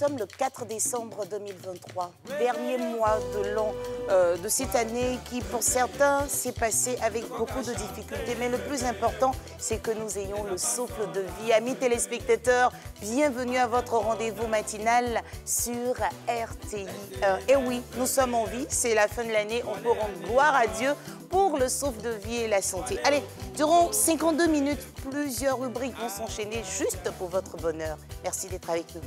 sommes le 4 décembre 2023, dernier mois de l'an de cette année qui, pour certains, s'est passé avec beaucoup de difficultés. Mais le plus important, c'est que nous ayons le souffle de vie. Amis téléspectateurs, bienvenue à votre rendez-vous matinal sur RTI 1. Et oui, nous sommes en vie, c'est la fin de l'année, on peut rendre gloire à Dieu pour le souffle de vie et la santé. Allez, durant 52 minutes, plusieurs rubriques vont s'enchaîner juste pour votre bonheur. Merci d'être avec nous.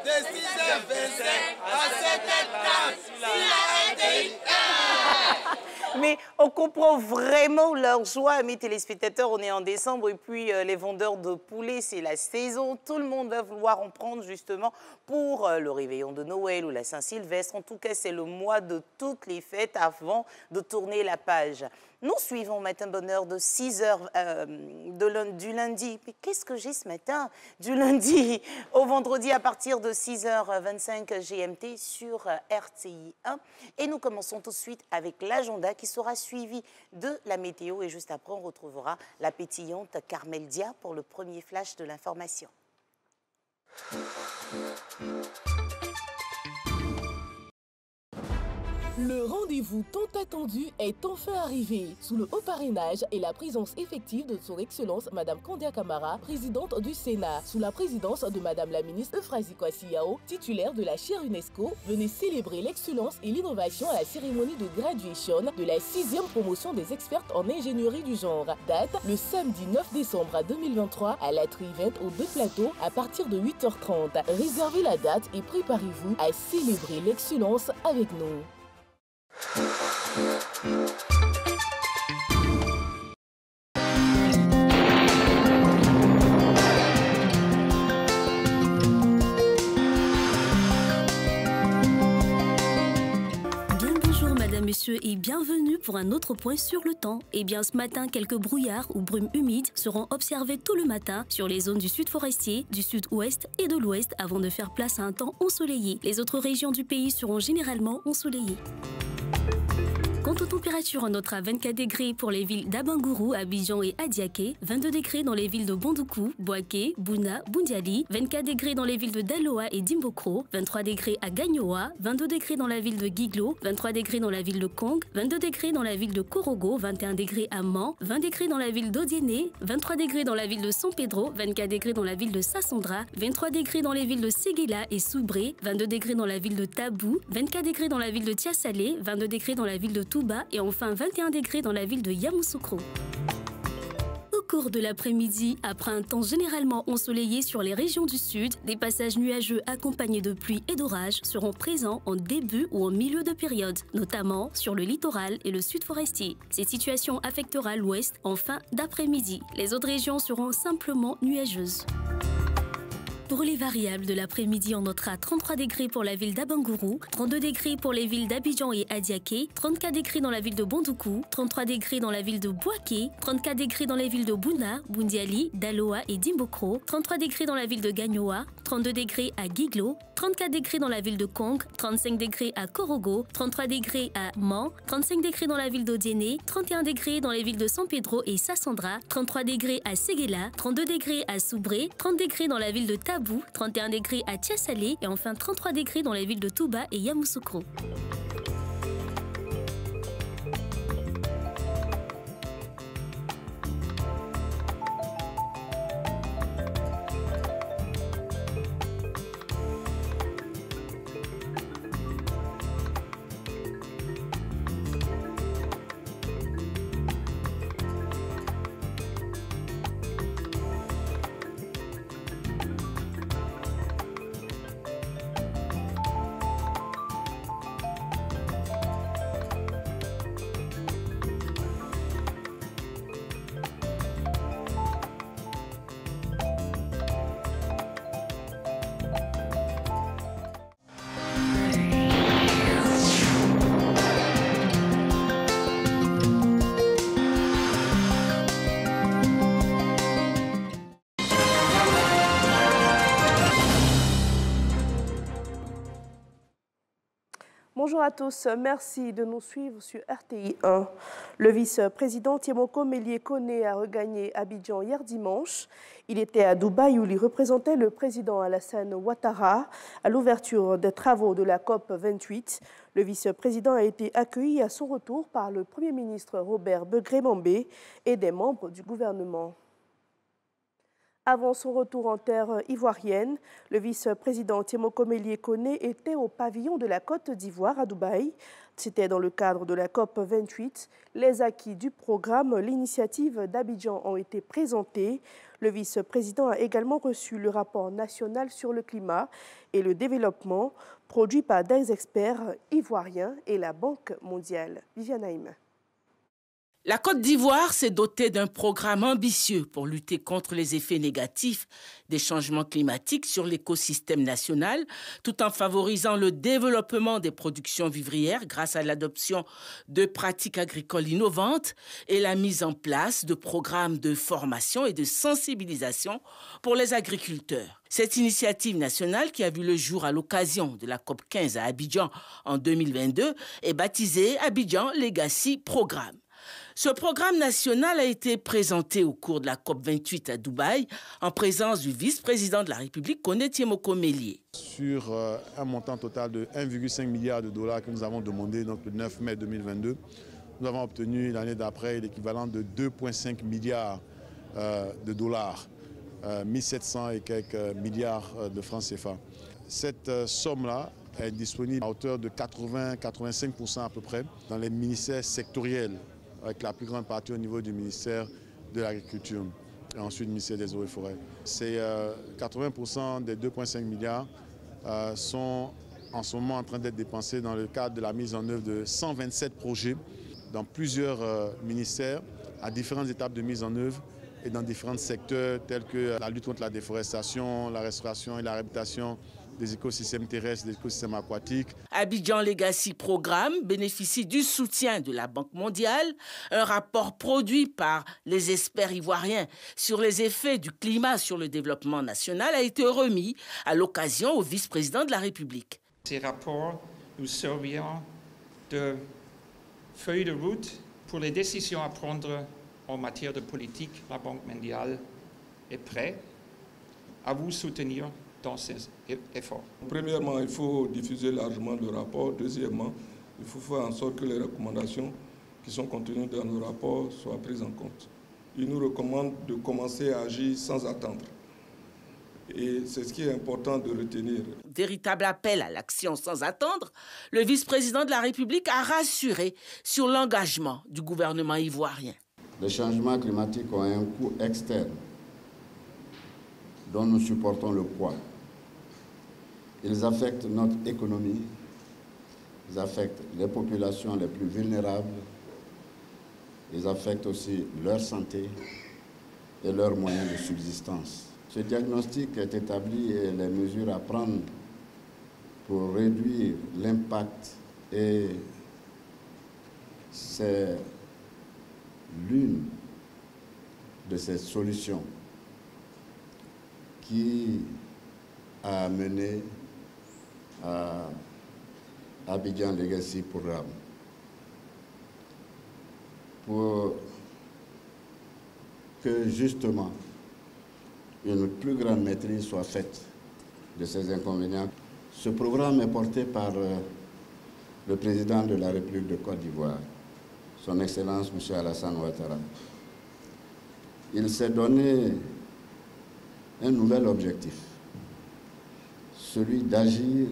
De 6h25 à 7h30 Mais on comprend vraiment leur joie, mes téléspectateurs. On est en décembre et puis les vendeurs de poulets, c'est la saison. Tout le monde va vouloir en prendre justement pour le réveillon de Noël ou la Saint-Sylvestre. En tout cas, c'est le mois de toutes les fêtes avant de tourner la page. Nous suivons Matin Bonheur de 6h du lundi. Mais qu'est-ce que j'ai ce matin? Du lundi au vendredi à partir de 6h25 GMT sur RTI 1. Et nous commençons tout de suite avec l'agenda qui sera suivi de la météo. Et juste après, on retrouvera la pétillante Carmel Dia pour le premier flash de l'information. Le rendez-vous tant attendu est enfin arrivé. Sous le haut parrainage et la présence effective de son Excellence Madame Kandia Camara, présidente du Sénat, sous la présidence de Madame la ministre Euphrasie Kwasi-Yao, titulaire de la chaire UNESCO, venez célébrer l'excellence et l'innovation à la cérémonie de graduation de la 6e promotion des expertes en ingénierie du genre. Date le samedi 9 décembre 2023 à la Trivent aux Deux Plateaux à partir de 8h30. Réservez la date et préparez-vous à célébrer l'excellence avec nous. Bonjour madame, monsieur et bienvenue pour un autre point sur le temps. Et bien ce matin, quelques brouillards ou brumes humides seront observés tout le matin sur les zones du sud forestier, du sud-ouest et de l'ouest avant de faire place à un temps ensoleillé. Les autres régions du pays seront généralement ensoleillées. Quant aux températures, on notera 24 degrés pour les villes d'Abangourou, Abidjan et Adiaké, 22 degrés dans les villes de Bondoukou, Boaké, Bouna, Bundiali, 24 degrés dans les villes de Daloa et Dimbokro, 23 degrés à Gagnoa, 22 degrés dans la ville de Guiglo, 23 degrés dans la ville de Kong, 22 degrés dans la ville de Korogo, 21 degrés à Mans, 20 degrés dans la ville d'Odiéné, 23 degrés dans la ville de San Pedro, 24 degrés dans la ville de Sassandra, 23 degrés dans les villes de Séguéla et Soubré, 22 degrés dans la ville de Tabou, 24 degrés dans la ville de Tiasalé, 22 degrés dans la ville de Touba et enfin 21 degrés dans la ville de Yamoussoukro. Au cours de l'après-midi, après un temps généralement ensoleillé sur les régions du sud, des passages nuageux accompagnés de pluie et d'orage seront présents en début ou en milieu de période, notamment sur le littoral et le sud forestier. Cette situation affectera l'ouest en fin d'après-midi. Les autres régions seront simplement nuageuses. Pour les variables de l'après-midi, on notera 33 degrés pour la ville d'Abangourou, 32 degrés pour les villes d'Abidjan et Adiaké, 34 degrés dans la ville de Bondoukou, 33 degrés dans la ville de Boaké, 34 degrés dans les villes de Bouna, Bundiali, Daloa et Dimbokro, 33 degrés dans la ville de Gagnoa, 32 degrés à Guiglo, 34 degrés dans la ville de Kong, 35 degrés à Korogo, 33 degrés à Mans, 35 degrés dans la ville d'Odiéné, 31 degrés dans les villes de San Pedro et Sassandra, 33 degrés à Séguéla, 32 degrés à Soubré, 30 degrés dans la ville de Tabou, 31 degrés à Tiasalé et enfin 33 degrés dans les villes de Touba et Yamoussoukro. Bonjour à tous, merci de nous suivre sur RTI 1. Le vice-président Tiemoko Melie Kone a regagné Abidjan hier dimanche. Il était à Dubaï où il représentait le président Alassane Ouattara à l'ouverture des travaux de la COP 28. Le vice-président a été accueilli à son retour par le Premier ministre Robert Begré-Mambé et des membres du gouvernement. Avant son retour en terre ivoirienne, le vice-président Tiemoko Melie Kone était au pavillon de la Côte d'Ivoire à Dubaï. C'était dans le cadre de la COP 28. Les acquis du programme, l'initiative d'Abidjan ont été présentés. Le vice-président a également reçu le rapport national sur le climat et le développement, produit par des experts ivoiriens et la Banque mondiale. Viviane Haïm. La Côte d'Ivoire s'est dotée d'un programme ambitieux pour lutter contre les effets négatifs des changements climatiques sur l'écosystème national, tout en favorisant le développement des productions vivrières grâce à l'adoption de pratiques agricoles innovantes et la mise en place de programmes de formation et de sensibilisation pour les agriculteurs. Cette initiative nationale, qui a vu le jour à l'occasion de la COP 15 à Abidjan en 2022, est baptisée Abidjan Legacy Programme. Ce programme national a été présenté au cours de la COP 28 à Dubaï en présence du vice-président de la République, Kone Tiemoko Melie. Sur un montant total de 1,5 milliard de dollars que nous avons demandé donc, le 9 mai 2022, nous avons obtenu l'année d'après l'équivalent de 2,5 milliards de dollars, 1700 et quelques milliards de francs CFA. Cette somme-là est disponible à hauteur de 80-85% à peu près dans les ministères sectoriels, avec la plus grande partie au niveau du ministère de l'Agriculture et ensuite le ministère des Eaux et Forêts. C'est 80% des 2,5 milliards sont en ce moment en train d'être dépensés dans le cadre de la mise en œuvre de 127 projets dans plusieurs ministères à différentes étapes de mise en œuvre et dans différents secteurs tels que la lutte contre la déforestation, la restauration et la réhabilitation des écosystèmes terrestres, des écosystèmes aquatiques. Abidjan Legacy Programme bénéficie du soutien de la Banque mondiale. Un rapport produit par les experts ivoiriens sur les effets du climat sur le développement national a été remis à l'occasion au vice-président de la République. Ces rapports nous serviront de feuille de route pour les décisions à prendre en matière de politique. La Banque mondiale est prête à vous soutenir dans ces efforts. Premièrement, il faut diffuser largement le rapport. Deuxièmement, il faut faire en sorte que les recommandations qui sont contenues dans le rapport soient prises en compte. Il nous recommande de commencer à agir sans attendre. Et c'est ce qui est important de retenir. Véritable appel à l'action sans attendre, le vice-président de la République a rassuré sur l'engagement du gouvernement ivoirien. Les changements climatiques ont un coût externe dont nous supportons le poids. Ils affectent notre économie, ils affectent les populations les plus vulnérables, ils affectent aussi leur santé et leurs moyens de subsistance. Ce diagnostic est établi et les mesures à prendre pour réduire l'impact et c'est l'une de ces solutions qui a mené à Abidjan Legacy Programme pour que justement une plus grande maîtrise soit faite de ces inconvénients. Ce programme est porté par le président de la République de Côte d'Ivoire, son Excellence M. Alassane Ouattara. Il s'est donné un nouvel objectif, celui d'agir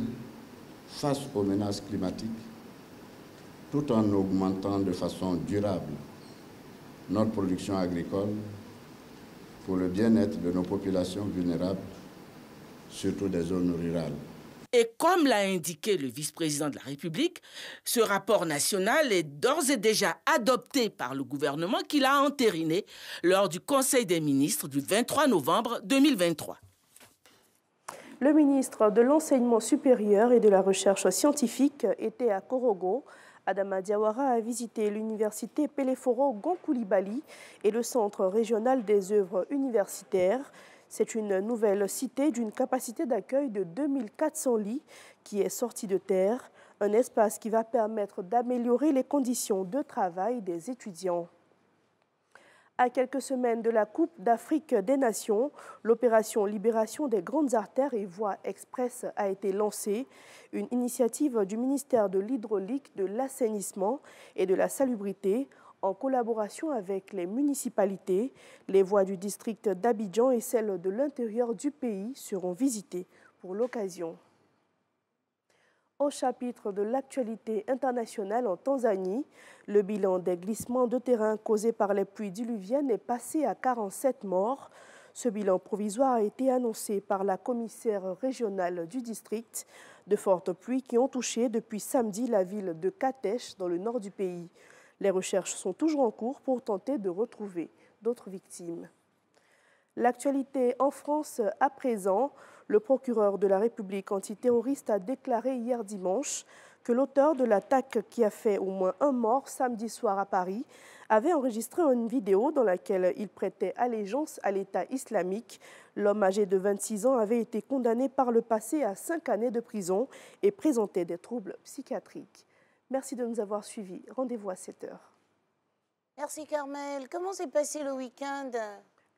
face aux menaces climatiques tout en augmentant de façon durable notre production agricole pour le bien-être de nos populations vulnérables, surtout des zones rurales. Et comme l'a indiqué le vice-président de la République, ce rapport national est d'ores et déjà adopté par le gouvernement qui l'a entériné lors du Conseil des ministres du 23 novembre 2023. Le ministre de l'Enseignement supérieur et de la Recherche scientifique était à Korogo. Adama Diawara a visité l'université Peleforo Gonkoulibaly et le centre régional des œuvres universitaires. C'est une nouvelle cité d'une capacité d'accueil de 2400 lits qui est sortie de terre. Un espace qui va permettre d'améliorer les conditions de travail des étudiants. À quelques semaines de la Coupe d'Afrique des Nations, l'opération Libération des grandes artères et voies express a été lancée, une initiative du ministère de l'Hydraulique, de l'Assainissement et de la Salubrité, en collaboration avec les municipalités. Les voies du district d'Abidjan et celles de l'intérieur du pays seront visitées pour l'occasion. Au chapitre de l'actualité internationale en Tanzanie, le bilan des glissements de terrain causés par les pluies diluviennes est passé à 47 morts. Ce bilan provisoire a été annoncé par la commissaire régionale du district. De fortes pluies qui ont touché depuis samedi la ville de Katesh dans le nord du pays. Les recherches sont toujours en cours pour tenter de retrouver d'autres victimes. L'actualité en France à présent. Le procureur de la République antiterroriste a déclaré hier dimanche que l'auteur de l'attaque qui a fait au moins un mort samedi soir à Paris avait enregistré une vidéo dans laquelle il prêtait allégeance à l'État islamique. L'homme âgé de 26 ans avait été condamné par le passé à 5 années de prison et présentait des troubles psychiatriques. Merci de nous avoir suivis. Rendez-vous à 7 h. Merci Carmel. Comment s'est passé le week-end ?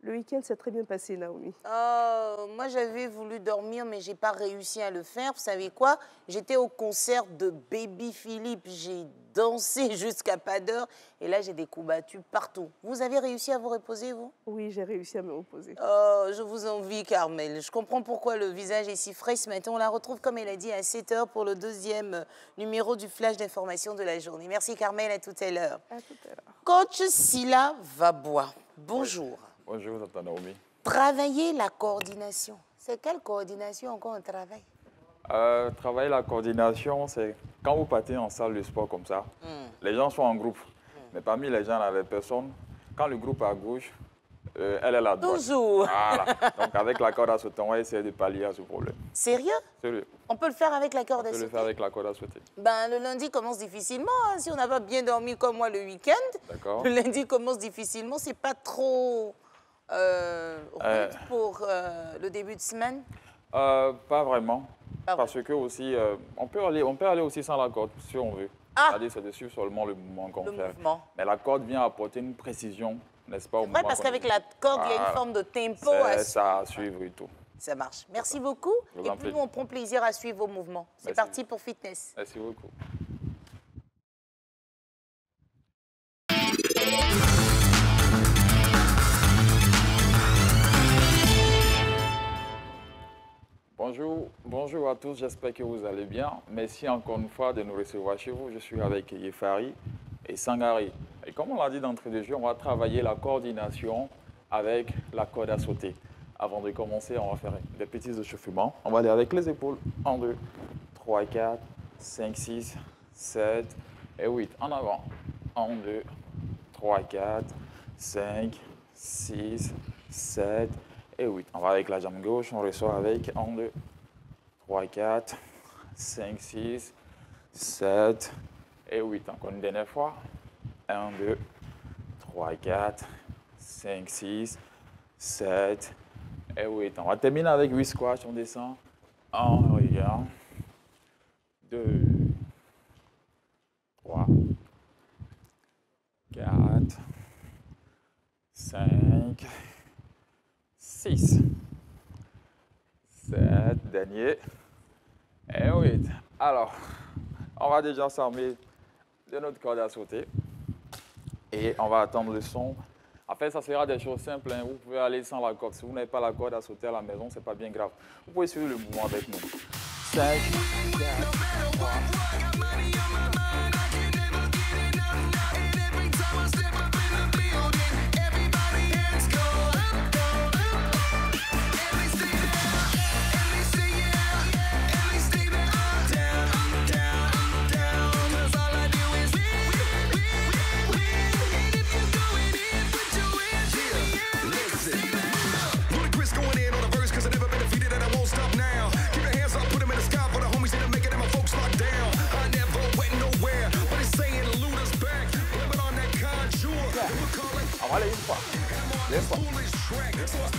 Le week-end s'est très bien passé, Naomi. Oh, moi, j'avais voulu dormir, mais je n'ai pas réussi à le faire. Vous savez quoi? J'étais au concert de Baby Philippe. J'ai dansé jusqu'à pas d'heure. Et là, j'ai des coups battus partout. Vous avez réussi à vous reposer, vous? Oui, j'ai réussi à me reposer. Oh, je vous envie, Carmel. Je comprends pourquoi le visage est si frais ce matin. On la retrouve, comme elle a dit, à 7 h pour le deuxième numéro du flash d'information de la journée. Merci, Carmel. À tout à l'heure. À tout à l'heure. Coach Silla Vabois, bonjour. Bonjour, Tata Naomi. Travailler la coordination. C'est quelle coordination encore on travaille? Travailler la coordination, c'est quand vous partez en salle de sport comme ça, les gens sont en groupe. Mais parmi les gens, les personnes, quand le groupe est à gauche, elle est à droite. Toujours. Voilà. Donc avec la corde à sauter, on va essayer de pallier à ce problème. Sérieux? Sérieux. On peut le faire avec la corde à sauter? On peut le faire avec la corde à sauter. Ben, le lundi commence difficilement. Hein. Si on n'a pas bien dormi comme moi le week-end, le lundi commence difficilement. C'est pas trop... rude pour le début de semaine? Pas vraiment. Parce vrai. que aussi, on peut aller aussi sans la corde si on veut. C'est-à-dire c'est de suivre seulement le mouvement qu'on fait. Mais la corde vient apporter une précision, n'est-ce pas, au mouvement. Oui, parce qu'avec la corde, il y a une forme de tempo à ça à suivre et tout. Ça marche. Merci beaucoup. Et puis nous, on prend plaisir à suivre vos mouvements. C'est parti pour Fitness. Merci beaucoup. Bonjour à tous, j'espère que vous allez bien. Merci encore une fois de nous recevoir chez vous. Je suis avec Yefari et Sangari. Et comme on l'a dit d'entrée de jeu, on va travailler la coordination avec la corde à sauter. Avant de commencer, on va faire des petits échauffements. On va aller avec les épaules. 1, 2, 3, 4, 5, 6, 7 et 8. En avant. 1, 2, 3, 4, 5, 6, 7 et 8. On va avec la jambe gauche, on ressort avec 1, 2, 3, 4, 5, 6, 7 et 8. Encore une dernière fois. 1, 2, 3, 4, 5, 6, 7 et 8. On va terminer avec 8 squats, on descend. 1, regarde. 2, 3, 4, 5, 6, 7, dernier, et 8. Alors, on va déjà s'armer de notre corde à sauter et on va attendre le son. En fait, ça sera des choses simples. Hein. Vous pouvez aller sans la corde. Si vous n'avez pas la corde à sauter à la maison, ce n'est pas bien grave. Vous pouvez suivre le mouvement avec nous. 5, 4, 3. On va aller une fois, deux fois, une fois,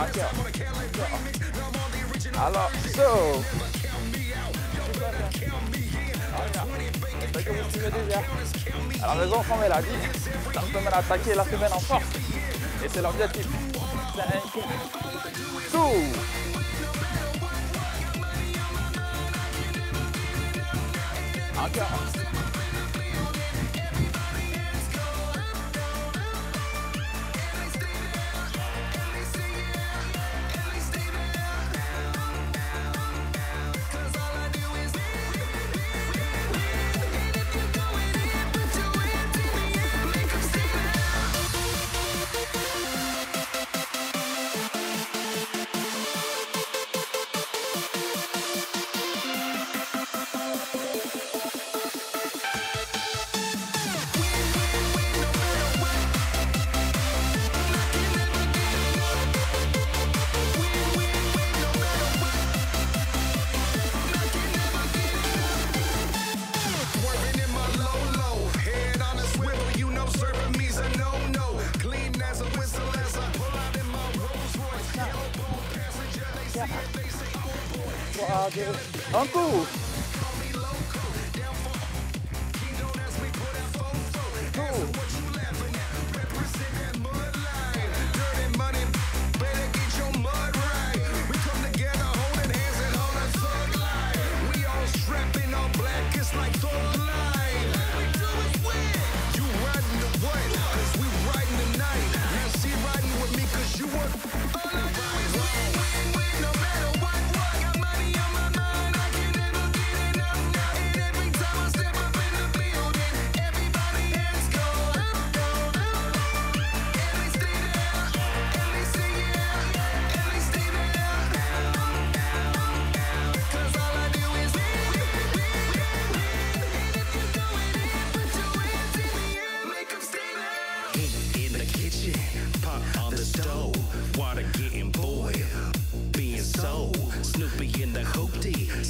Ok. Alors, so. Que vous suivez déjà. À la maison, comme elle a dit, la semaine attaquée, la semaine en force. Et c'est l'objectif. 5, 2. Encore. Un coup.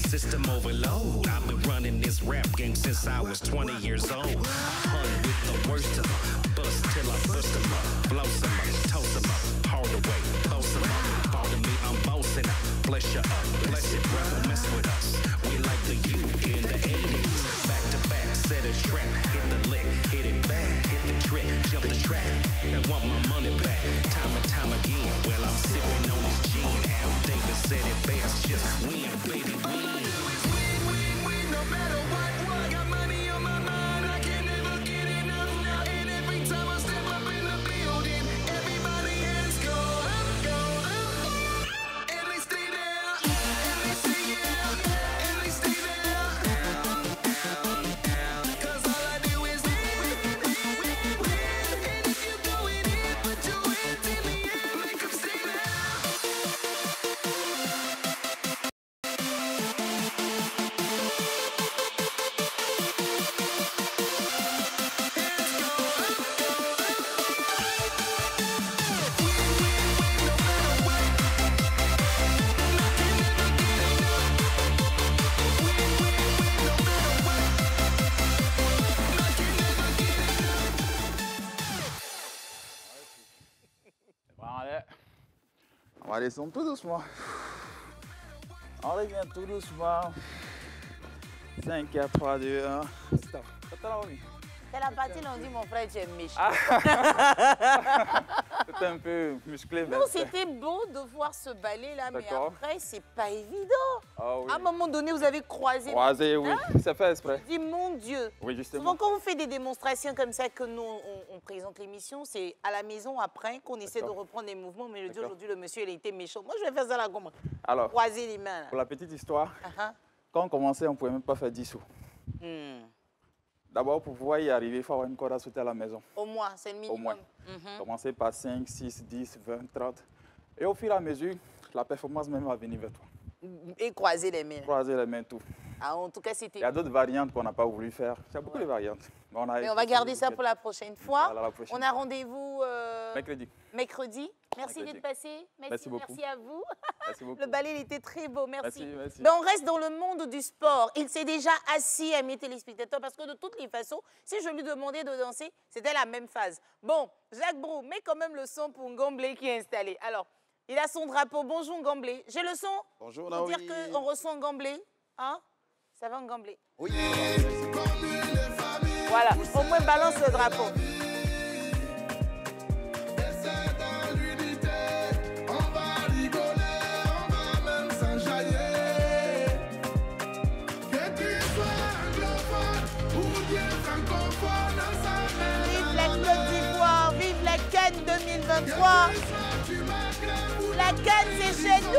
System overload. I've been running this rap game since I was 20 years old. Hung with the worst of them. Bust till I bust them up. Blow some up, toast them up. Hard away, post them up. Fall to me, I'm bossing up. Bless you up, bless it, brother, mess with us. We like the youth in the 80s. Back to back, set a trap. Hit the lick, hit it back. Hit the trick, jump the track. And want my money back. Time and time again. Well, I'm sipping on this gin. Al Davis said it best. Just win, baby, win. On va descendre tout doucement. On revient tout doucement. 5, 4, 3, 2, 1. Stop. C'est la partie là, on dit mon frère, tu es méchant. C'était un peu musclé. Non, c'était beau de voir ce ballet là, mais après, c'est pas évident. Ah, oui. À un moment donné, vous avez croisé. Croisé, oui. Hein? C'est fait exprès. Je dis, mon Dieu. Oui, justement. Souvent, quand on fait des démonstrations comme ça, que nous, on présente l'émission, c'est à la maison après qu'on essaie de reprendre les mouvements. Mais je dis aujourd'hui, le monsieur, il a été méchant. Moi, je vais faire ça là, comment? Alors, croiser les mains. Là. Pour la petite histoire, quand on commençait, on ne pouvait même pas faire 10 sous. D'abord, pour pouvoir y arriver, il faut avoir une corde à sauter à la maison. Au moins, c'est le minimum. Au moins. Commencer par 5, 6, 10, 20, 30. Et au fur et à mesure, la performance même va venir vers toi. Et croiser les mains. Croiser les mains, tout. Ah, en tout cas, c'était... Il y a d'autres variantes qu'on n'a pas voulu faire. Il y a beaucoup de variantes. Mais on va garder ça pour la prochaine fois. Voilà, la prochaine. On a rendez-vous... mercredi. Mercredi. Merci d'être passé. Merci beaucoup. Merci à vous. Merci beaucoup. Le ballet, il était très beau. Merci. Merci. Ben, on reste dans le monde du sport. Il s'est déjà assis à mes téléspectateurs parce que de toutes les façons, si je lui demandais de danser, c'était la même phase. Bon, Jacques Brou, mets quand même le son pour Ngomblé qui est installé. Alors, Il a son drapeau. Bonjour Ngamblé. J'ai le son? Bonjour Pour Naomi. dire qu'on reçoit Ngamblé. Hein? Ça va Ngamblé? Oui. Voilà, au moins balance le drapeau. Vive la Côte d'Ivoire, vive la CAN 2023. La CAN, c'est chez nous.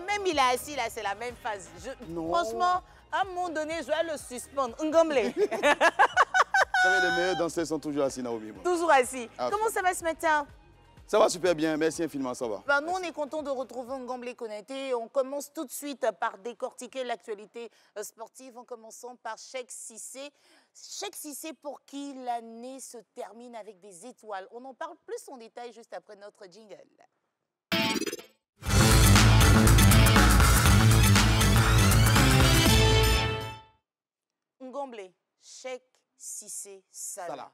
Même il est assis là, c'est la même phase. Franchement, à un moment donné, je vais le suspendre. Ngamblé. Vous savez, les meilleurs danseurs sont toujours assis, Naomi. Toujours assis. Ah, comment ça va ce matin? Ça va super bien, merci infiniment, ça va. Ben, nous, on est content de retrouver Ngamblé Konaté. On commence tout de suite par décortiquer l'actualité sportive en commençant par Cheikh Cissé. Cheikh Cissé pour qui l'année se termine avec des étoiles. On en parle plus en détail juste après notre jingle. Ngamblé, Cheikh Cissé Salah.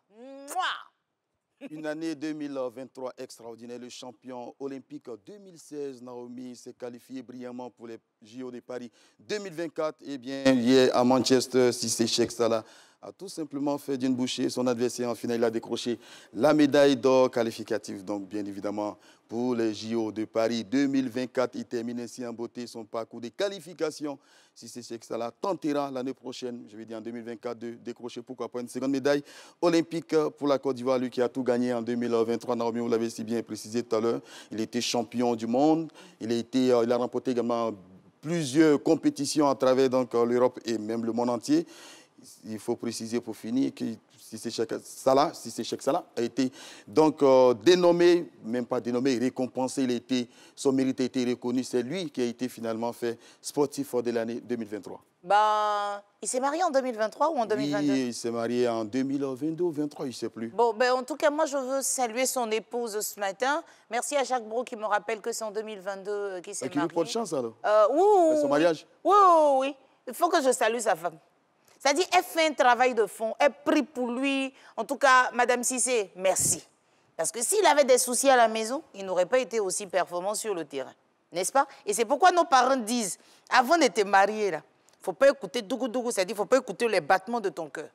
Une année 2023 extraordinaire. Le champion olympique 2016, Naomi, s'est qualifié brillamment pour les JO de Paris 2024. Eh bien, hier à Manchester, Cissé Cheikh Salah a tout simplement fait d'une bouchée son adversaire. En finale, il a décroché la médaille d'or qualificative. Donc, bien évidemment, pour les JO de Paris 2024, il termine ainsi en beauté son parcours de qualification. Cissé Cheikh Salah tentera l'année prochaine, je vais dire en 2024, de décrocher pourquoi pas une seconde médaille olympique pour la Côte d'Ivoire, lui qui a tout gagné en 2023. Naomi, vous l'avez si bien précisé tout à l'heure, il était champion du monde, il a remporté également plusieurs compétitions à travers l'Europe et même le monde entier. Il faut préciser pour finir que Cissé Cheikh Salah a été donc dénommé, même pas dénommé, récompensé. Son mérite a été reconnu. C'est lui qui a été finalement fait sportif de l'année 2023. Ben, il s'est marié en 2023 ou en 2022? Oui, il s'est marié en 2022 ou 2023, il ne sait plus. Bon, ben, en tout cas, moi, je veux saluer son épouse ce matin. Merci à Jacques Brault qui me rappelle que c'est en 2022 qu'il s'est marié. Qui lui porte chance alors? Oui. Son mariage? Oui. Il faut que je salue sa femme. C'est-à-dire, elle fait un travail de fond, elle prie pour lui. En tout cas, Madame Cissé, merci. Parce que s'il avait des soucis à la maison, il n'aurait pas été aussi performant sur le terrain. N'est-ce pas? Et c'est pourquoi nos parents disent, avant de te marier, il ne faut pas écouter dougou-dougou, c'est-à-dire il ne faut pas écouter les battements de ton cœur.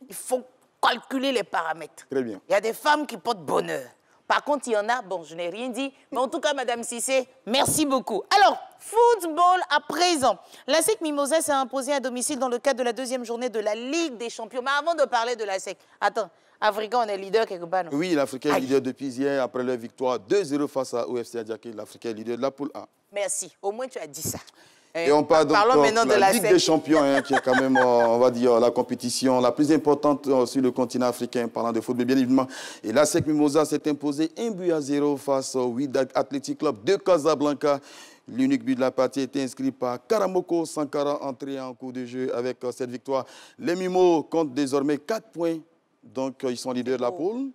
Il faut calculer les paramètres. Très bien. Il y a des femmes qui portent bonheur. Par contre, il y en a, bon, je n'ai rien dit, mais en tout cas, Madame Cissé, merci beaucoup. Alors, football à présent. L'ASEC Mimosas s'est imposé à domicile dans le cadre de la deuxième journée de la Ligue des Champions. Mais avant de parler de l'ASEC, attends, Africain, on est leader quelque part, non? Oui, l'Africain est leader depuis hier, après leur victoire 2-0 face à OFC Adiaké. L'Africain est leader de la poule A. Merci, au moins tu as dit ça. Et on parle donc de la Ligue des Champions, qui est quand même, on va dire, la compétition la plus importante sur le continent africain, parlant de football, bien évidemment. Et l'ASEC Mimosas s'est imposé 1-0 face au Wydad Athletic Club de Casablanca. L'unique but de la partie a été inscrit par Karamoko Sankara, entré en cours de jeu avec cette victoire. Les Mimos comptent désormais 4 points, donc ils sont leaders de la poule.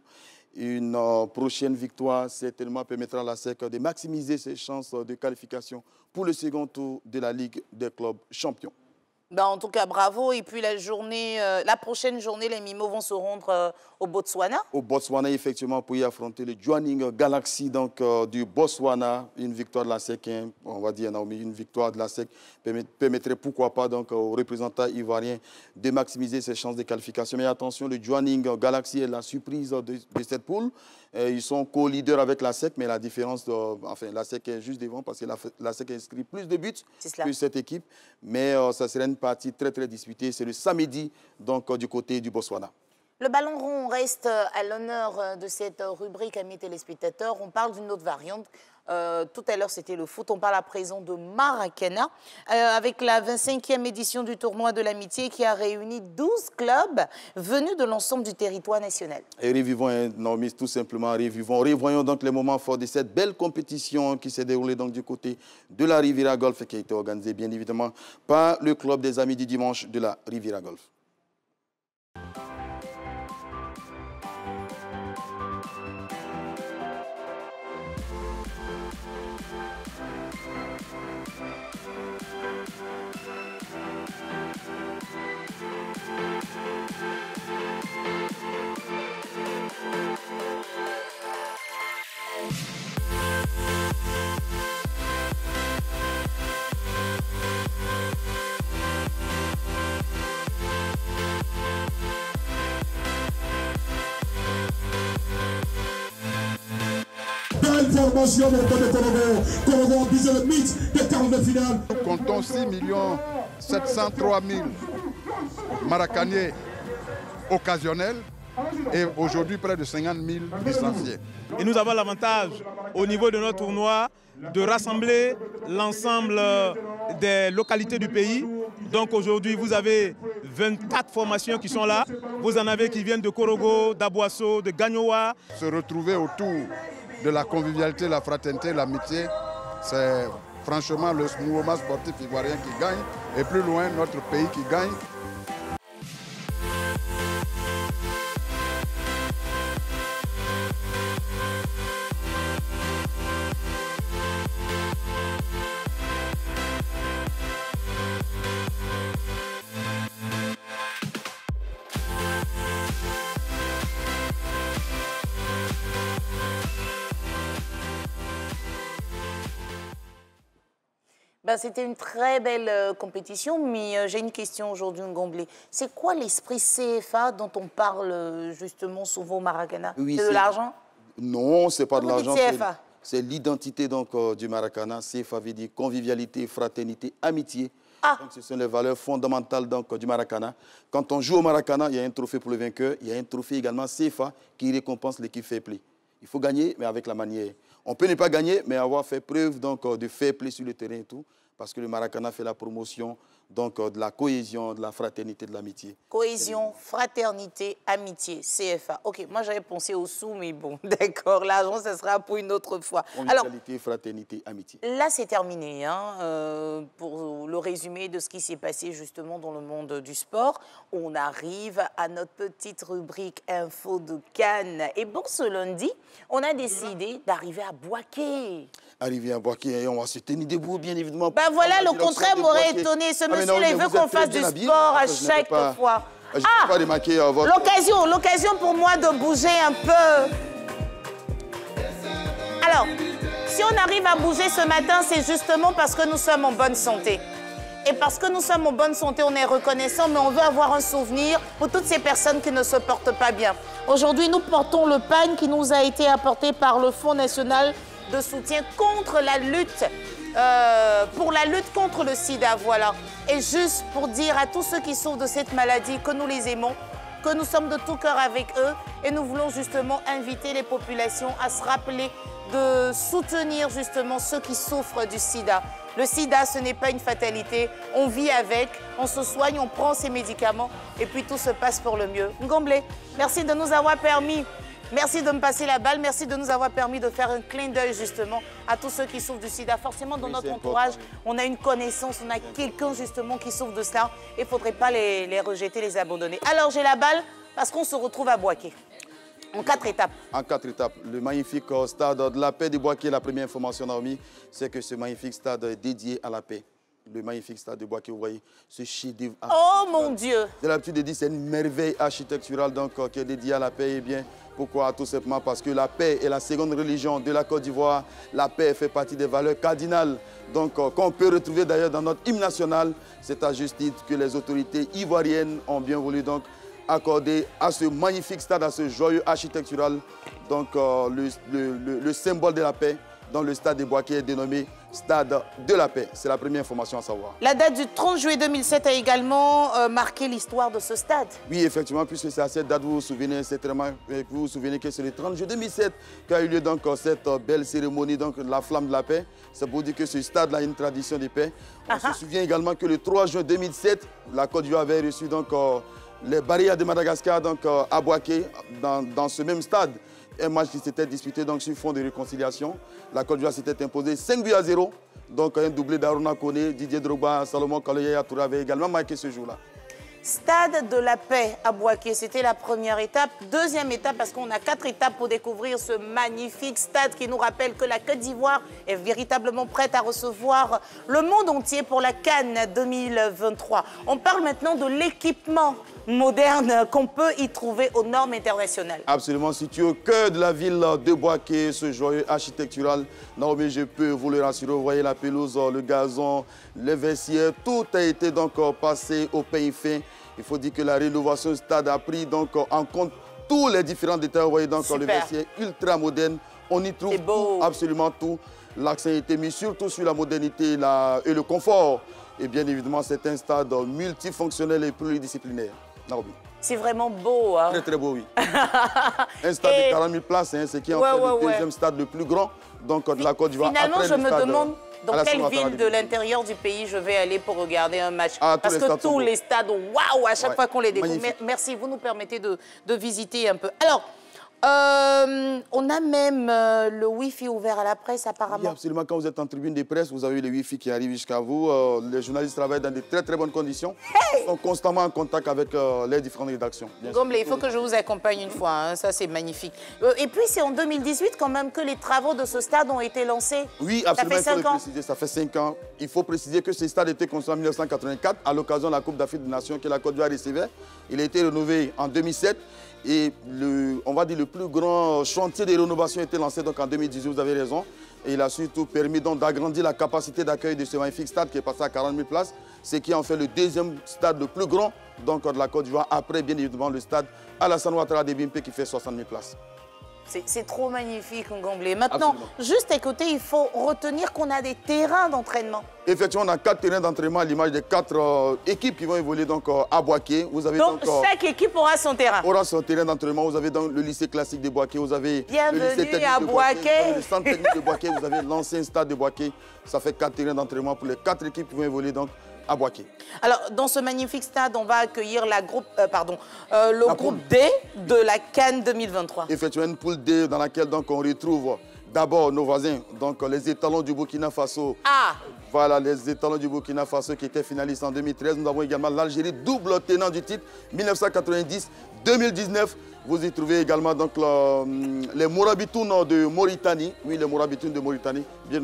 Une prochaine victoire certainement permettra à l'ASEC de maximiser ses chances de qualification pour le second tour de la Ligue des clubs champions. Ben, en tout cas, bravo. Et puis la prochaine journée, les Mimos vont se rendre au Botswana. Au Botswana, effectivement, pour y affronter le Jwaneng Galaxy du Botswana. Une victoire de l'ASEC, on va dire, Naomi, une victoire de l'ASEC permettrait pourquoi pas aux représentants ivoiriens de maximiser ses chances de qualification. Mais attention, le Jwaneng Galaxy est la surprise de cette poule. Ils sont co-leaders avec l'ASEC, mais la différence, l'ASEC est juste devant parce que l'ASEC a inscrit plus de buts que cette équipe. Mais ça serait une partie très, très disputée. C'est le samedi, donc, du côté du Botswana. Le ballon rond reste à l'honneur de cette rubrique, amis téléspectateurs. On parle d'une autre variante. Tout à l'heure, c'était le foot. On parle à présent de Maracana, avec la 25e édition du tournoi de l'amitié qui a réuni 12 clubs venus de l'ensemble du territoire national. Et revivons, Naomi, tout simplement, revoyons donc les moments forts de cette belle compétition qui s'est déroulée donc du côté de la Riviera Golf et qui a été organisée bien évidemment par le club des Amis du Dimanche de la Riviera Golf. belle formation de Korogo. Korogo a visé le mythe des quarts de finale. Nous comptons 6 703 000 maracaniers occasionnels et aujourd'hui près de 50 000 licenciés. Et nous avons l'avantage au niveau de notre tournoi de rassembler l'ensemble des localités du pays. Donc aujourd'hui, vous avez 24 formations qui sont là. Vous en avez qui viennent de Korogo, d'Aboasso, de Gagnoa. Se retrouver autour de la convivialité, la fraternité, l'amitié, c'est franchement le mouvement sportif ivoirien qui gagne et plus loin notre pays qui gagne. C'était une très belle compétition, mais j'ai une question aujourd'hui, Ngomblé. C'est quoi l'esprit CFA dont on parle justement souvent au Maracana? Oui, c'est de l'argent? Non, c'est pas de l'argent. C'est l'identité du Maracana. CFA veut dire convivialité, fraternité, amitié. Donc, ce sont les valeurs fondamentales du Maracana. Quand on joue au Maracana, il y a un trophée pour le vainqueur. Il y a un trophée également CFA qui récompense l'équipe fair play. Il faut gagner, mais avec la manière. On peut ne pas gagner, mais avoir fait preuve de fair play sur le terrain et tout. Parce que le Maracana fait la promotion de la cohésion, de la fraternité, de l'amitié. Cohésion, fraternité, amitié, CFA. Ok, moi j'avais pensé au sous, mais bon, d'accord, l'argent, ça sera pour une autre fois. Convivialité, fraternité, amitié. Là, c'est terminé, hein, pour le résumé de ce qui s'est passé justement dans le monde du sport. On arrive à notre petite rubrique Info de Cannes. Et pour ce lundi, on a décidé d'arriver à Bouaké. Arriver à Bouaké, et on va se tenir debout, bien évidemment. Ben voilà, le contraire m'aurait étonné. Ce monsieur, il veut qu'on fasse du sport à chaque fois. L'occasion pour moi de bouger un peu. Alors, si on arrive à bouger ce matin, c'est justement parce que nous sommes en bonne santé. Et parce que nous sommes en bonne santé, on est reconnaissant, mais on veut avoir un souvenir pour toutes ces personnes qui ne se portent pas bien. Aujourd'hui, nous portons le pagne qui nous a été apporté par le Fonds national de soutien contre la lutte, pour la lutte contre le sida, voilà. Et juste pour dire à tous ceux qui souffrent de cette maladie que nous les aimons, que nous sommes de tout cœur avec eux et nous voulons justement inviter les populations à se rappeler de soutenir justement ceux qui souffrent du sida. Le sida, ce n'est pas une fatalité, on vit avec, on se soigne, on prend ses médicaments et puis tout se passe pour le mieux. Ngomblé, merci de nous avoir permis. Merci de me passer la balle, merci de nous avoir permis de faire un clin d'œil justement à tous ceux qui souffrent du sida. Forcément, dans notre entourage, on a une connaissance, on a quelqu'un justement qui souffre de cela. Il ne faudrait pas les rejeter, les abandonner. Alors, j'ai la balle parce qu'on se retrouve à Bouaké. En 4 étapes. En 4 étapes. Le magnifique stade de la paix de Bouaké, la première information, Naomi, c'est que ce magnifique stade est dédié à la paix. Le magnifique stade de Bouaké, vous voyez, ce chef-d'œuvre. Oh mon Dieu! J'ai l'habitude de dire que c'est une merveille architecturale qui est dédiée à la paix. Eh bien, pourquoi? Tout simplement parce que la paix est la seconde religion de la Côte d'Ivoire. La paix fait partie des valeurs cardinales. Donc, qu'on peut retrouver d'ailleurs dans notre hymne national. C'est à juste titre que les autorités ivoiriennes ont bien voulu donc accorder à ce magnifique stade, à ce joyeux architectural, donc le symbole de la paix. Dans le stade de Bouaké est dénommé Stade de la Paix. C'est la première information à savoir. La date du 30 juillet 2007 a également marqué l'histoire de ce stade. Oui, effectivement, puisque c'est à cette date, vous vous souvenez que c'est le 30 juillet 2007 qu'a eu lieu donc cette belle cérémonie, donc la flamme de la paix. C'est pour dire que ce stade-là a une tradition de paix. On se souvient également que le 3 juin 2007, la Côte d'Ivoire avait reçu donc les barrières de Madagascar donc, à Bouaké, dans ce même stade. Un match qui s'était disputé donc, sur fond de réconciliation. La Côte d'Ivoire s'était imposée 5-0. Donc un doublé d'Aruna Kone, Didier Drogba, Salomon Kaloya Touré avait également marqué ce jour-là. Stade de la paix à Bouaké, c'était la première étape. Deuxième étape, parce qu'on a 4 étapes pour découvrir ce magnifique stade qui nous rappelle que la Côte d'Ivoire est véritablement prête à recevoir le monde entier pour la Cannes 2023. On parle maintenant de l'équipement moderne qu'on peut y trouver aux normes internationales. Absolument, situé au cœur de la ville de Bouaké, ce joyeux architectural. Naomi, je peux vous le rassurer, vous voyez la pelouse, le gazon, les vestiaires, tout a été donc passé au peigne fin. Il faut dire que la rénovation du stade a pris donc en compte tous les différents détails. Vous voyez donc le vestiaire ultra moderne On y trouve tout, absolument tout. L'accent a été mis surtout sur la modernité et le confort. Et bien évidemment, c'est un stade multifonctionnel et pluridisciplinaire. Naomi. C'est vraiment beau. Hein? Très, très beau, oui. Un stade de 40 000 places, hein, c'est qui en fait le deuxième stade le plus grand de la Côte d'Ivoire. Finalement, je me demande dans quelle ville de l'intérieur du pays je vais aller pour regarder un match. Parce que tous les stades, waouh, à chaque fois qu'on les découvre. Merci, vous nous permettez de visiter un peu. Alors, on a même le Wi-Fi ouvert à la presse, apparemment. Oui, absolument. Quand vous êtes en tribune des presses, vous avez le Wi-Fi qui arrive jusqu'à vous. Les journalistes travaillent dans de très, très bonnes conditions. Ils sont constamment en contact avec les différentes rédactions. Gomblé, il faut que je vous accompagne une fois. Hein. Ça, c'est magnifique. Et puis, c'est en 2018 quand même que les travaux de ce stade ont été lancés. Oui, absolument. Ça fait 5 ans. Préciser, ça fait 5 ans. Il faut préciser que ce stade a été construit en 1984 à l'occasion de la Coupe d'Afrique des Nations que la Côte d'Ivoire recevait. Il a été rénové en 2007. Et on va dire le plus grand chantier de rénovation a été lancé donc en 2018, vous avez raison. Et il a surtout permis d'agrandir la capacité d'accueil de ce magnifique stade qui est passé à 40 000 places, ce qui en fait le deuxième stade le plus grand donc, de la Côte d'Ivoire, après bien évidemment le stade Alassane Ouattara de Bimpe qui fait 60 000 places. C'est trop magnifique, Ngomblé. Maintenant, juste à côté, il faut retenir qu'on a des terrains d'entraînement. Effectivement, on a 4 terrains d'entraînement à l'image des 4 équipes qui vont évoluer donc, à Boaké. Vous avez donc chaque équipe aura son terrain. Aura son terrain d'entraînement. Vous avez donc le lycée classique de Boaké. Vous avez bienvenue le lycée technique à de Boaké. Boaké. Vous avez le centre technique de Boaké. Vous avez l'ancien stade de Boaké. Ça fait 4 terrains d'entraînement pour les 4 équipes qui vont évoluer donc à Boaké. Alors, dans ce magnifique stade, on va accueillir le groupe D de la CAN 2023. Effectivement, une poule D dans laquelle donc, on retrouve d'abord nos voisins, donc les étalons du Burkina Faso. Voilà, les étalons du Burkina Faso qui étaient finalistes en 2013. Nous avons également l'Algérie, double tenant du titre, 1990-2019. Vous y trouvez également donc, les Mourabitounes de Mauritanie. Oui, les Mourabitounes de Mauritanie, bien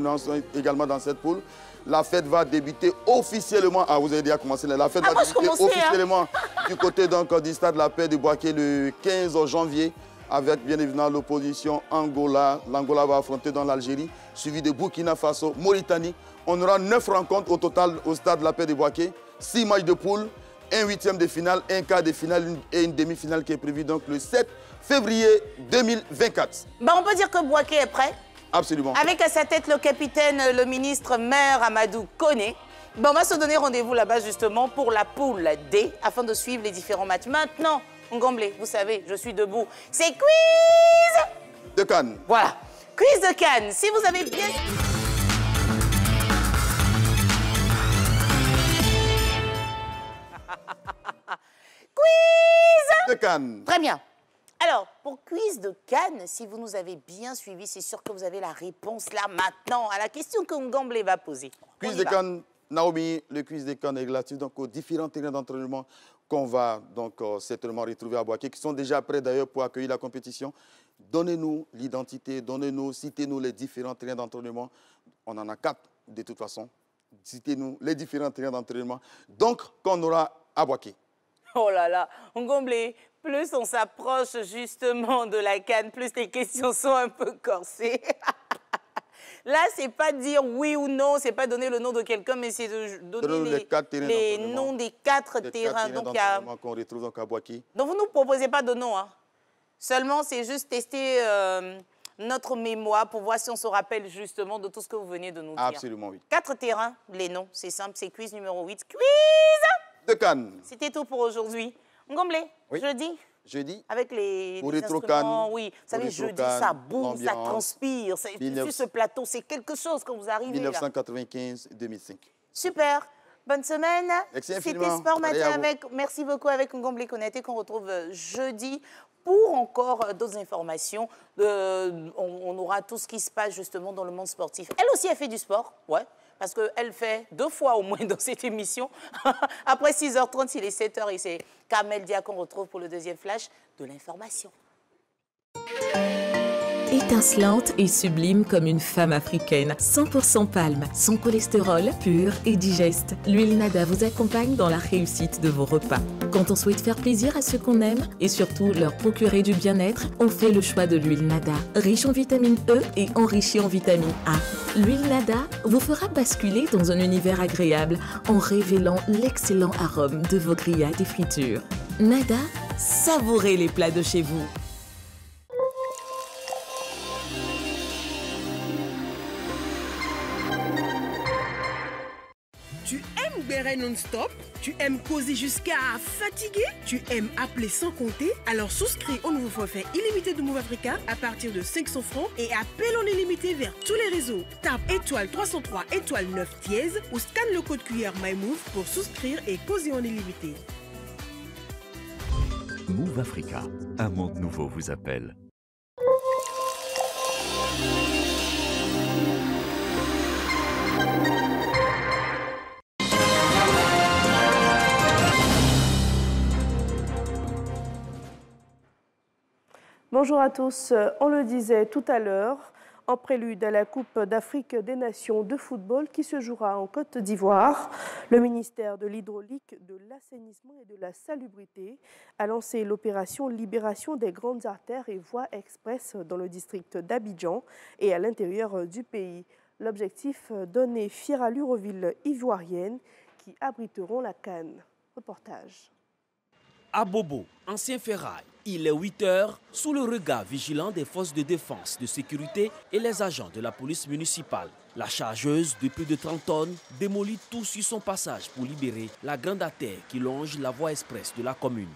également dans cette poule. La fête va débuter officiellement. Ah, vous avez déjà commencé. La fête va débuter officiellement du côté donc, du stade de la Paix de Boaké le 15 janvier avec bien évidemment l'opposition Angola. L'Angola va affronter dans l'Algérie, suivi de Burkina Faso, Mauritanie. On aura 9 rencontres au total au stade de la Paix de Boaké, 6 matchs de poule, un 8e de finale, un quart de finale et une demi-finale qui est prévue donc le 7 février 2024. On peut dire que Boaké est prêt. Absolument. Avec à sa tête le capitaine, le ministre maire Amadou Koné. On va se donner rendez-vous là-bas justement pour la poule D afin de suivre les différents matchs. Maintenant, Ngomblé, vous savez, je suis debout. C'est quiz de Cannes. Voilà, quiz de Cannes. Si vous avez bien... quiz de Cannes. Très bien. Alors, pour quiz de Cannes, si vous nous avez bien suivis, c'est sûr que vous avez la réponse là maintenant à la question que Ngomblé va poser. Quiz de Cannes, Naomi, le quiz de Cannes est relatif donc, aux différents terrains d'entraînement qu'on va donc certainement retrouver à Boaké, qui sont déjà prêts d'ailleurs pour accueillir la compétition. Donnez-nous l'identité, citez-nous les différents terrains d'entraînement. On en a 4 de toute façon. Citez-nous les différents terrains d'entraînement. Donc, qu'on aura à Boaké. Oh là là, Ngomblé, plus on s'approche justement de la CAN, plus les questions sont un peu corsées. Là, c'est pas dire oui ou non, c'est pas donner le nom de quelqu'un, mais c'est de donner les noms des 4 terrains qu'on retrouve donc à Boaké. Donc vous ne nous proposez pas de nom, hein. Seulement, c'est juste tester notre mémoire pour voir si on se rappelle justement de tout ce que vous venez de nous dire. Absolument, oui. 4 terrains, les noms, c'est simple, c'est quiz numéro 8. Quiz de Cannes. C'était tout pour aujourd'hui. Ngomblé, jeudi. Avec les instruments, oui. Vous savez, jeudi, ça bouge, ça transpire. Sur ce plateau, c'est quelque chose quand vous arrivez 1995-2005. Super. Bonne semaine. C'était Sport Matin avec... Merci beaucoup avec Ngomblé Konaté qu'on retrouve jeudi. Pour encore d'autres informations, on aura tout ce qui se passe justement dans le monde sportif. Elle aussi, elle fait du sport, ouais. Parce qu'elle fait 2 fois au moins dans cette émission. Après 6h30, il est 7h et c'est Kamel Dia qu'on retrouve pour le deuxième flash de l'information. Étincelante et sublime comme une femme africaine, 100% palme, sans cholestérol, pur et digeste. L'huile Nada vous accompagne dans la réussite de vos repas. Quand on souhaite faire plaisir à ceux qu'on aime et surtout leur procurer du bien-être, on fait le choix de l'huile Nada, riche en vitamine E et enrichie en vitamine A. L'huile Nada vous fera basculer dans un univers agréable en révélant l'excellent arôme de vos grillades et fritures. Nada, savourez les plats de chez vous. Tu aimes bérer non-stop? Tu aimes causer jusqu'à fatiguer? Tu aimes appeler sans compter? Alors souscris au nouveau forfait illimité de Move Africa à partir de 500 francs et appelle en illimité vers tous les réseaux. Tape étoile 303 étoile 9 dièse ou scanne le code QR MyMove pour souscrire et causer en illimité. Move Africa, un monde nouveau vous appelle. Bonjour à tous, on le disait tout à l'heure, en prélude à la Coupe d'Afrique des Nations de football qui se jouera en Côte d'Ivoire, le ministère de l'Hydraulique, de l'Assainissement et de la Salubrité a lancé l'opération Libération des grandes artères et voies express dans le district d'Abidjan et à l'intérieur du pays. L'objectif, donner fière allure aux villes ivoiriennes qui abriteront la CAN. Reportage. À Bobo, ancien ferraille, il est 8 heures sous le regard vigilant des forces de défense, de sécurité et les agents de la police municipale. La chargeuse de plus de 30 tonnes démolit tout sur son passage pour libérer la grande artère qui longe la voie express de la commune.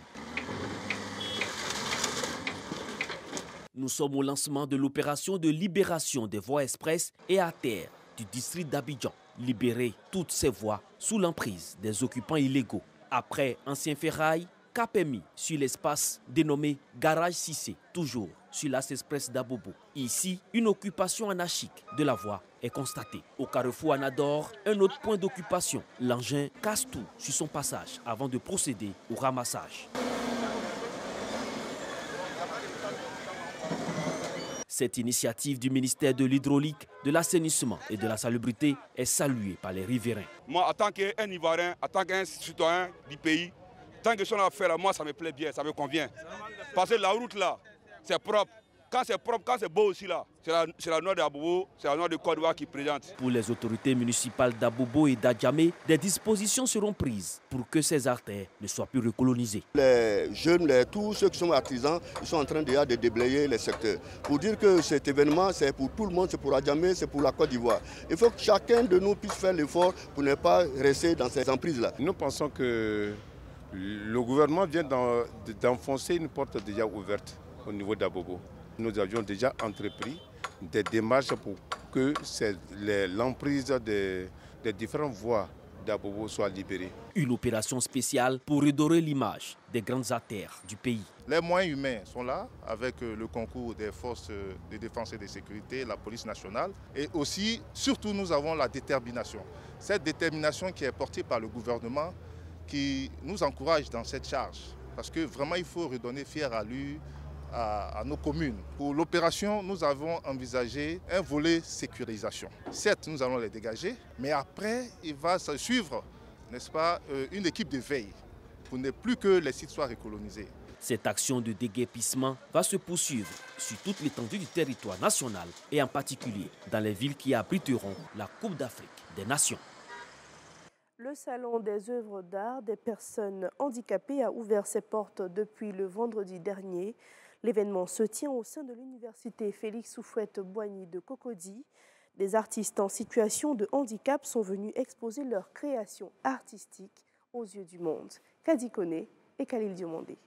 Nous sommes au lancement de l'opération de libération des voies express et artères du district d'Abidjan. Libérer toutes ces voies sous l'emprise des occupants illégaux. Après ancien ferraille, cap est mis sur l'espace dénommé Garage Cissé, toujours sur l'As Express d'Abobo. Ici, une occupation anarchique de la voie est constatée. Au carrefour Anador, un autre point d'occupation. L'engin casse tout sur son passage avant de procéder au ramassage. Cette initiative du ministère de l'Hydraulique, de l'Assainissement et de la Salubrité est saluée par les riverains. Moi, en tant qu'un Ivoirien, en tant qu'un citoyen du pays, tant que son affaire, moi, ça me plaît bien, ça me convient. Parce que la route là, c'est propre. Quand c'est propre, quand c'est beau aussi là, c'est la noix d'Abobo, c'est la noix de Côte d'Ivoire qui présente. Pour les autorités municipales d'Abobo et d'Adjamé, des dispositions seront prises pour que ces artères ne soient plus recolonisées. Les jeunes, tous ceux qui sont artisans, ils sont en train déjà de déblayer les secteurs. Pour dire que cet événement, c'est pour tout le monde, c'est pour Adjamé, c'est pour la Côte d'Ivoire. Il faut que chacun de nous puisse faire l'effort pour ne pas rester dans ces emprises-là. Nous pensons que le gouvernement vient d'enfoncer une porte déjà ouverte au niveau d'Abobo. Nous avions déjà entrepris des démarches pour que l'emprise des différentes voies d'Abobo soit libérée. Une opération spéciale pour redorer l'image des grandes artères du pays. Les moyens humains sont là avec le concours des forces de défense et de sécurité, la police nationale. Et aussi, surtout, nous avons la détermination. Cette détermination qui est portée par le gouvernement qui nous encourage dans cette charge. Parce que vraiment, il faut redonner fière allure à nos communes. Pour l'opération, nous avons envisagé un volet sécurisation. Certes, nous allons les dégager, mais après, il va se suivre, n'est-ce pas, une équipe de veille pour ne plus que les sites soient recolonisés. Cette action de déguerpissement va se poursuivre sur toute l'étendue du territoire national et en particulier dans les villes qui abriteront la Coupe d'Afrique des Nations. Le Salon des œuvres d'art des personnes handicapées a ouvert ses portes depuis le vendredi dernier. L'événement se tient au sein de l'université Félix Houphouët-Boigny de Cocody. Des artistes en situation de handicap sont venus exposer leurs créations artistiques aux yeux du monde. Kadi Koné et Khalil Diomandé.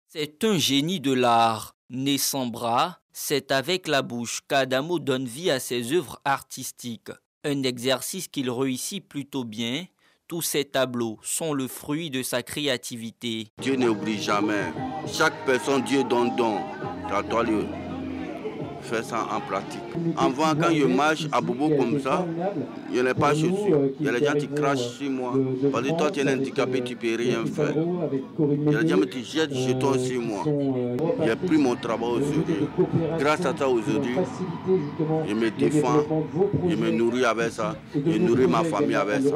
C'est un génie de l'art. Né sans bras, c'est avec la bouche qu'Adamo donne vie à ses œuvres artistiques. Un exercice qu'il réussit plutôt bien. Tous ces tableaux sont le fruit de sa créativité. Dieu n'oublie jamais. Chaque personne, Dieu donne don. Tu dois lui faire ça en pratique. Avant, quand je marche à Bobo comme ça, je n'ai pas chaussures. Il y a des gens qui crachent sur moi. Parce que toi, tu es un handicapé, tu ne peux rien faire. Il y a des gens qui jettent des jetons sur moi. J'ai pris mon travail aujourd'hui. Grâce à ça, aujourd'hui, je me défends, je me nourris avec ça, je nourris ma famille avec ça.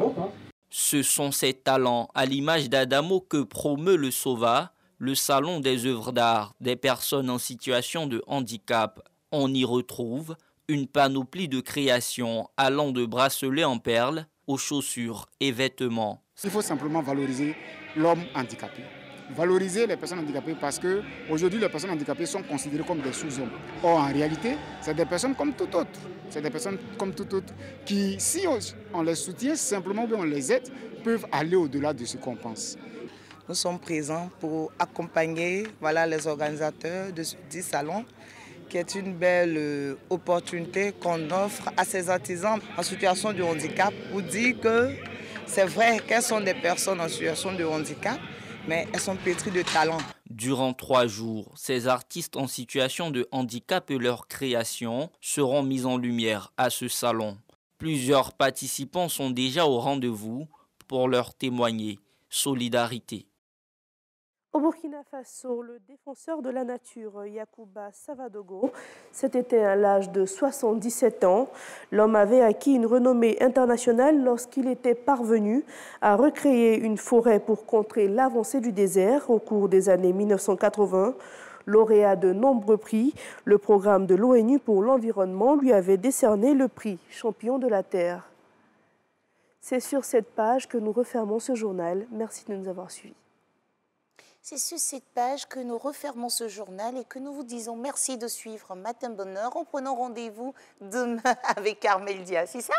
Ce sont ces talents, à l'image d'Adamo, que promeut le SOVA, le Salon des œuvres d'art des personnes en situation de handicap. On y retrouve une panoplie de créations allant de bracelets en perles aux chaussures et vêtements. Il faut simplement valoriser l'homme handicapé. valoriser les personnes handicapées parce qu'aujourd'hui, les personnes handicapées sont considérées comme des sous-hommes. Or, en réalité, c'est des personnes comme tout autre. C'est des personnes comme tout autre qui, si on les soutient simplement ou bien on les aide, peuvent aller au-delà de ce qu'on pense. Nous sommes présents pour accompagner les organisateurs de ce petit salon, qui est une belle opportunité qu'on offre à ces artisans en situation de handicap pour dire que c'est vrai qu'elles sont des personnes en situation de handicap, mais elles sont pétries de talent. Durant 3 jours, ces artistes en situation de handicap et leurs créations seront mis en lumière à ce salon. Plusieurs participants sont déjà au rendez-vous pour leur témoigner solidarité. Au Burkina Faso, le défenseur de la nature Yacouba Savadogo s'est éteint à l'âge de 77 ans. L'homme avait acquis une renommée internationale lorsqu'il était parvenu à recréer une forêt pour contrer l'avancée du désert au cours des années 1980. Lauréat de nombreux prix, le programme de l'ONU pour l'environnement lui avait décerné le prix Champion de la Terre. C'est sur cette page que nous refermons ce journal. Merci de nous avoir suivis. C'est sur cette page que nous refermons ce journal et que nous vous disons merci de suivre Matin Bonheur en prenant rendez-vous demain avec Carmel Dia. C'est ça?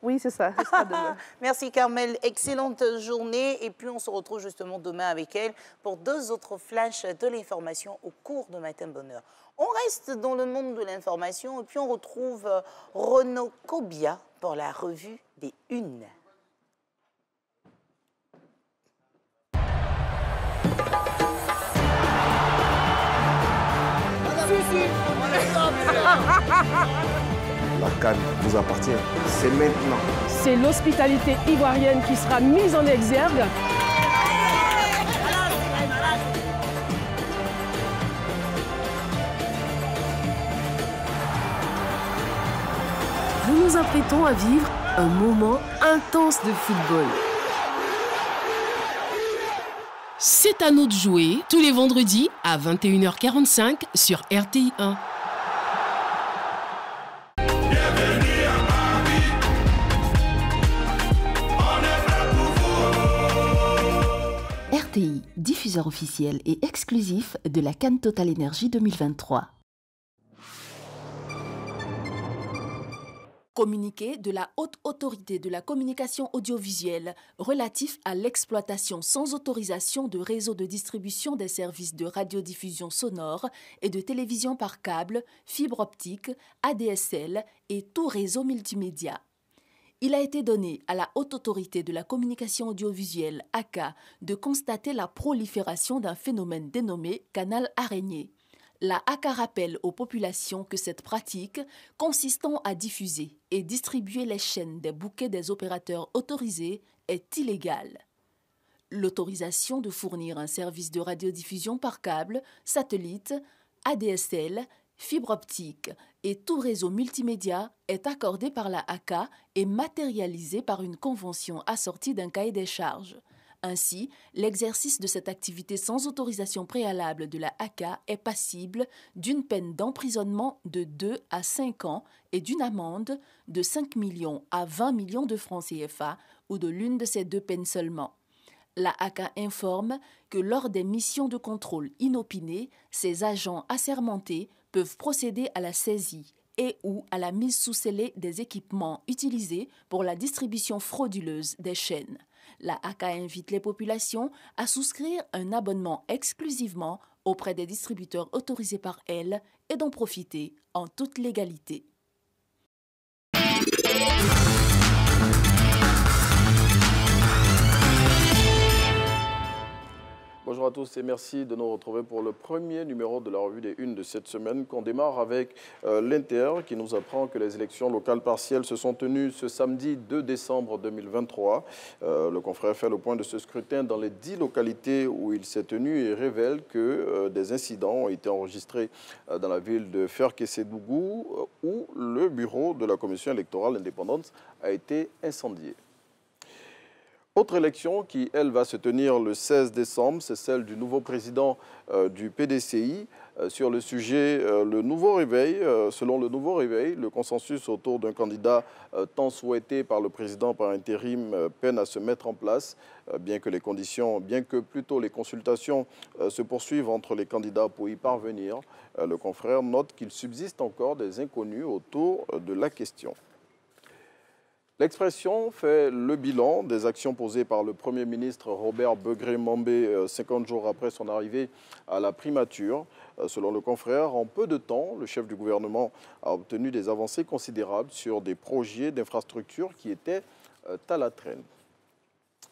Oui, c'est ça. Ce sera demain. Merci Carmel, excellente journée. Et puis on se retrouve justement demain avec elle pour 2 autres flashs de l'information au cours de Matin Bonheur. On reste dans le monde de l'information et puis on retrouve Renaud Kobia pour la revue des Unes. La CAN vous appartient. C'est maintenant. C'est l'hospitalité ivoirienne qui sera mise en exergue. Nous nous apprêtons à vivre un moment intense de football. C'est à nous de jouer tous les vendredis à 21h45 sur RTI 1. RTI, diffuseur officiel et exclusif de la CAN Total Énergie 2023. Communiqué de la Haute Autorité de la Communication Audiovisuelle relatif à l'exploitation sans autorisation de réseaux de distribution des services de radiodiffusion sonore et de télévision par câble, fibre optique, ADSL et tout réseau multimédia. Il a été donné à la Haute Autorité de la Communication Audiovisuelle, ACA, de constater la prolifération d'un phénomène dénommé canal araignée. La ACA rappelle aux populations que cette pratique, consistant à diffuser et distribuer les chaînes des bouquets des opérateurs autorisés, est illégale. L'autorisation de fournir un service de radiodiffusion par câble, satellite, ADSL, fibre optique et tout réseau multimédia est accordée par la ACA et matérialisée par une convention assortie d'un cahier des charges. Ainsi, l'exercice de cette activité sans autorisation préalable de la ACA est passible d'une peine d'emprisonnement de 2 à 5 ans et d'une amende de 5 millions à 20 millions de francs CFA ou de l'une de ces 2 peines seulement. La ACA informe que lors des missions de contrôle inopinées, ses agents assermentés peuvent procéder à la saisie et ou à la mise sous scellé des équipements utilisés pour la distribution frauduleuse des chaînes. La ACA invite les populations à souscrire un abonnement exclusivement auprès des distributeurs autorisés par elle et d'en profiter en toute légalité. Bonjour à tous et merci de nous retrouver pour le premier numéro de la revue des Unes de cette semaine qu'on démarre avec l'Inter qui nous apprend que les élections locales partielles se sont tenues ce samedi 2 décembre 2023. Le confrère fait le point de ce scrutin dans les 10 localités où il s'est tenu et révèle que des incidents ont été enregistrés dans la ville de Ferkessédougou où le bureau de la commission électorale indépendante a été incendié. Autre élection qui, elle, va se tenir le 16 décembre, c'est celle du nouveau président du PDCI. Sur le sujet, le nouveau réveil, selon le nouveau réveil, le consensus autour d'un candidat tant souhaité par le président par intérim peine à se mettre en place, bien que plutôt les consultations se poursuivent entre les candidats pour y parvenir. Le confrère note qu'il subsiste encore des inconnus autour de la question. L'Expression fait le bilan des actions posées par le Premier ministre Robert Begré-Mambé 50 jours après son arrivée à la primature. Selon le confrère, en peu de temps, le chef du gouvernement a obtenu des avancées considérables sur des projets d'infrastructures qui étaient à la traîne.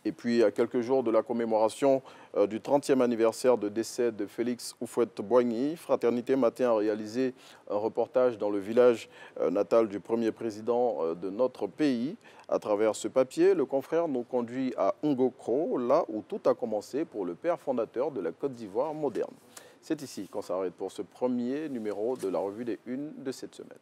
Et puis, à quelques jours de la commémoration du 30e anniversaire de décès de Félix Houphouët-Boigny, Fraternité Matin a réalisé un reportage dans le village natal du premier président de notre pays. À travers ce papier, le confrère nous conduit à Ngokro, là où tout a commencé pour le père fondateur de la Côte d'Ivoire moderne. C'est ici qu'on s'arrête pour ce premier numéro de la revue des Unes de cette semaine.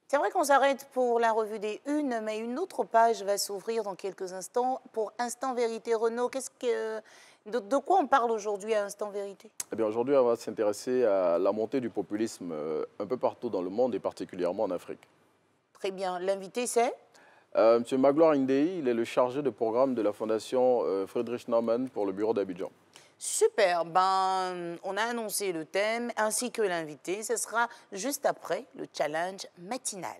C'est vrai qu'on s'arrête pour la revue des Unes, mais une autre page va s'ouvrir dans quelques instants pour Instant Vérité. Renaud, de quoi on parle aujourd'hui à Instant Vérité? Eh bien, aujourd'hui, on va s'intéresser à la montée du populisme un peu partout dans le monde et particulièrement en Afrique. Très bien. L'invité, c'est Monsieur Magloire Ndei, il est le chargé de programme de la Fondation Friedrich Naumann pour le bureau d'Abidjan. Super, on a annoncé le thème ainsi que l'invité. Ce sera juste après le challenge matinal.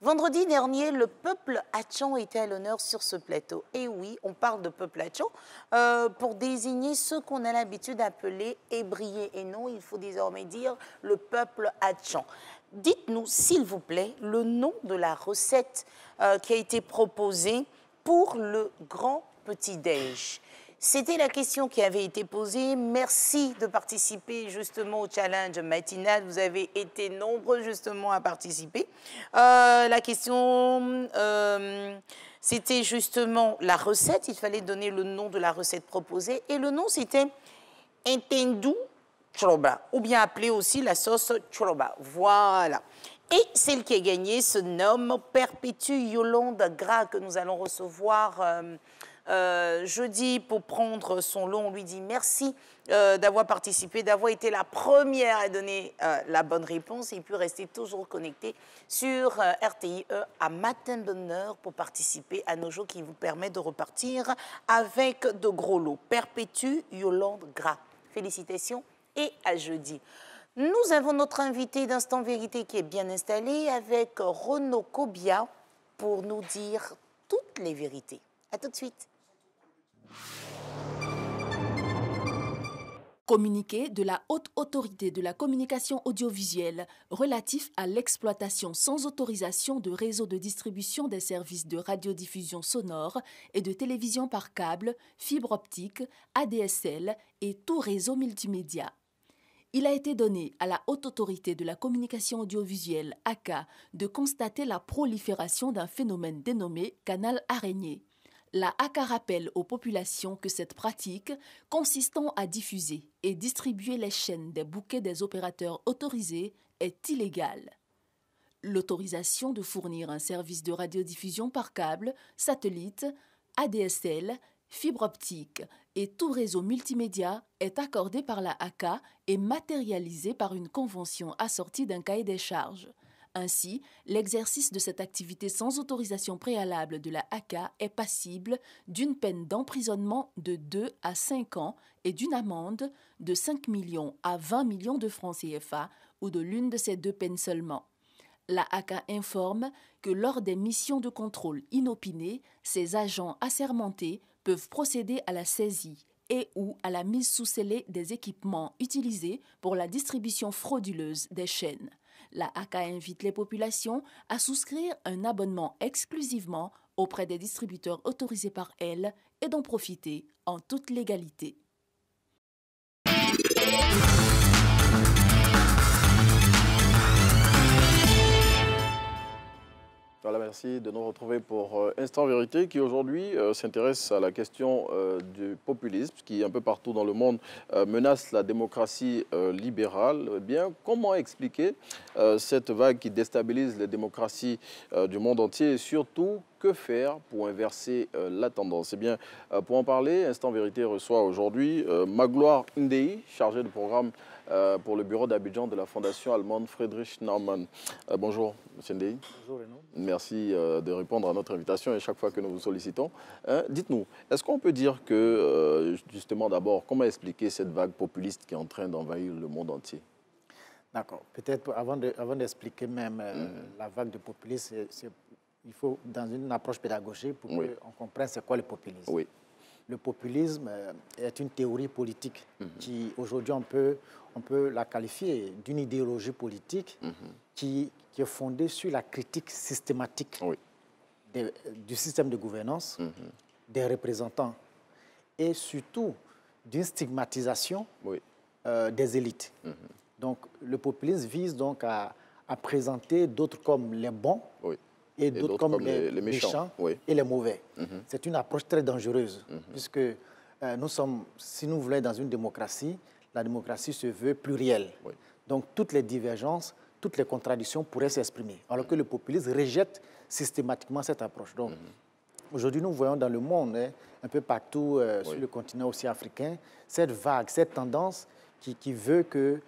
Vendredi dernier, le peuple Hatchon était à l'honneur sur ce plateau. Et oui, on parle de peuple Hatchon pour désigner ceux qu'on a l'habitude d'appeler ébriés. Et non, il faut désormais dire le peuple Hatchon. Dites-nous, s'il vous plaît, le nom de la recette qui a été proposée pour le grand petit-déj. C'était la question qui avait été posée. Merci de participer justement au challenge matinal. Vous avez été nombreux justement à participer. La question, c'était justement la recette. Il fallait donner le nom de la recette proposée. Et le nom, c'était Intendou Choroba, ou bien appelé aussi la sauce Choroba. Voilà. Et celle qui a gagné se nomme Perpétue Yolande Gras, que nous allons recevoir jeudi pour prendre son lot. On lui dit merci d'avoir participé, d'avoir été la première à donner la bonne réponse et puis rester toujours connecté sur RTI à Matin Bonheur pour participer à nos jeux qui vous permettent de repartir avec de gros lots. Perpétue Yolande Gras. Félicitations et à jeudi. Nous avons notre invité d'Instant Vérité qui est bien installé avec Renaud Kobia pour nous dire toutes les vérités. À tout de suite. Communiqué de la Haute Autorité de la Communication Audiovisuelle relatif à l'exploitation sans autorisation de réseaux de distribution des services de radiodiffusion sonore et de télévision par câble, fibre optique, ADSL et tout réseau multimédia. Il a été donné à la Haute Autorité de la Communication Audiovisuelle, ACA, de constater la prolifération d'un phénomène dénommé canal araignée. La ACA rappelle aux populations que cette pratique, consistant à diffuser et distribuer les chaînes des bouquets des opérateurs autorisés, est illégale. L'autorisation de fournir un service de radiodiffusion par câble, satellite, ADSL, fibre optique et tout réseau multimédia est accordée par la ACA et matérialisée par une convention assortie d'un cahier des charges. Ainsi, l'exercice de cette activité sans autorisation préalable de la ACA est passible d'une peine d'emprisonnement de 2 à 5 ans et d'une amende de 5 millions à 20 millions de francs CFA ou de l'une de ces deux peines seulement. La ACA informe que lors des missions de contrôle inopinées, ses agents assermentés peuvent procéder à la saisie et ou à la mise sous scellé des équipements utilisés pour la distribution frauduleuse des chaînes. La ACA invite les populations à souscrire un abonnement exclusivement auprès des distributeurs autorisés par elle et d'en profiter en toute légalité. Voilà, merci de nous retrouver pour Instant Vérité qui aujourd'hui s'intéresse à la question du populisme qui un peu partout dans le monde menace la démocratie libérale. Eh bien, comment expliquer cette vague qui déstabilise les démocraties du monde entier et surtout que faire pour inverser la tendance? Eh bien, pour en parler, Instant Vérité reçoit aujourd'hui Magloire Ndei, chargé de programme pour le bureau d'Abidjan de la fondation allemande Friedrich Naumann. Bonjour, M. Ndei. Bonjour, Renaud. Merci de répondre à notre invitation et chaque fois que nous vous sollicitons. Dites-nous, est-ce qu'on peut dire que, justement, d'abord, comment expliquer cette vague populiste qui est en train d'envahir le monde entier? D'accord. Peut-être avant d'expliquer même la vague de populisme, il faut, dans une approche pédagogique, pour qu'on comprenne c'est quoi le populisme. Oui. Le populisme est une théorie politique qui, aujourd'hui, on peut la qualifier d'une idéologie politique qui est fondée sur la critique systématique du système de gouvernance, des représentants et surtout d'une stigmatisation des élites. Donc, le populisme vise donc à présenter d'autres comme les bons et d'autres comme les méchants et les mauvais. C'est une approche très dangereuse puisque nous sommes, si nous voulons dans une démocratie, la démocratie se veut plurielle. Donc, toutes les divergences, toutes les contradictions pourraient s'exprimer, alors que le populisme rejette systématiquement cette approche. Donc, aujourd'hui, nous voyons dans le monde, un peu partout sur le continent aussi africain, cette vague, cette tendance qui veut que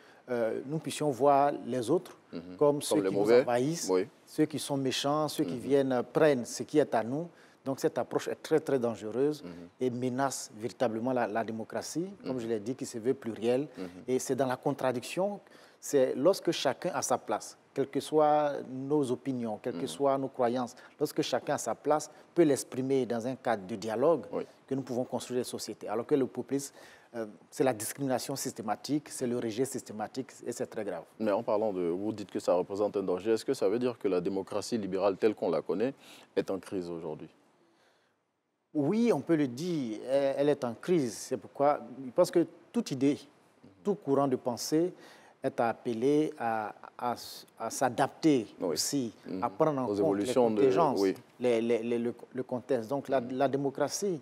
nous puissions voir les autres comme ceux qui nous envahissent, ceux qui sont méchants, ceux qui viennent prennent ce qui est à nous. Donc cette approche est très, très dangereuse et menace véritablement la démocratie, comme je l'ai dit, qui se veut plurielle. Et c'est dans la contradiction, c'est lorsque chacun a sa place, quelles que soient nos opinions, quelles que soient nos croyances, lorsque chacun a sa place, peut l'exprimer dans un cadre de dialogue, que nous pouvons construire des sociétés. Alors que le populisme, c'est la discrimination systématique, c'est le rejet systématique et c'est très grave. Mais en parlant de, vous dites que ça représente un danger, est-ce que ça veut dire que la démocratie libérale telle qu'on la connaît est en crise aujourd'hui? Oui, on peut le dire, elle est en crise. C'est pourquoi je pense que toute idée, tout courant de pensée est appelé à s'adapter aussi, à prendre en compte les contingences, le contexte. Donc la démocratie,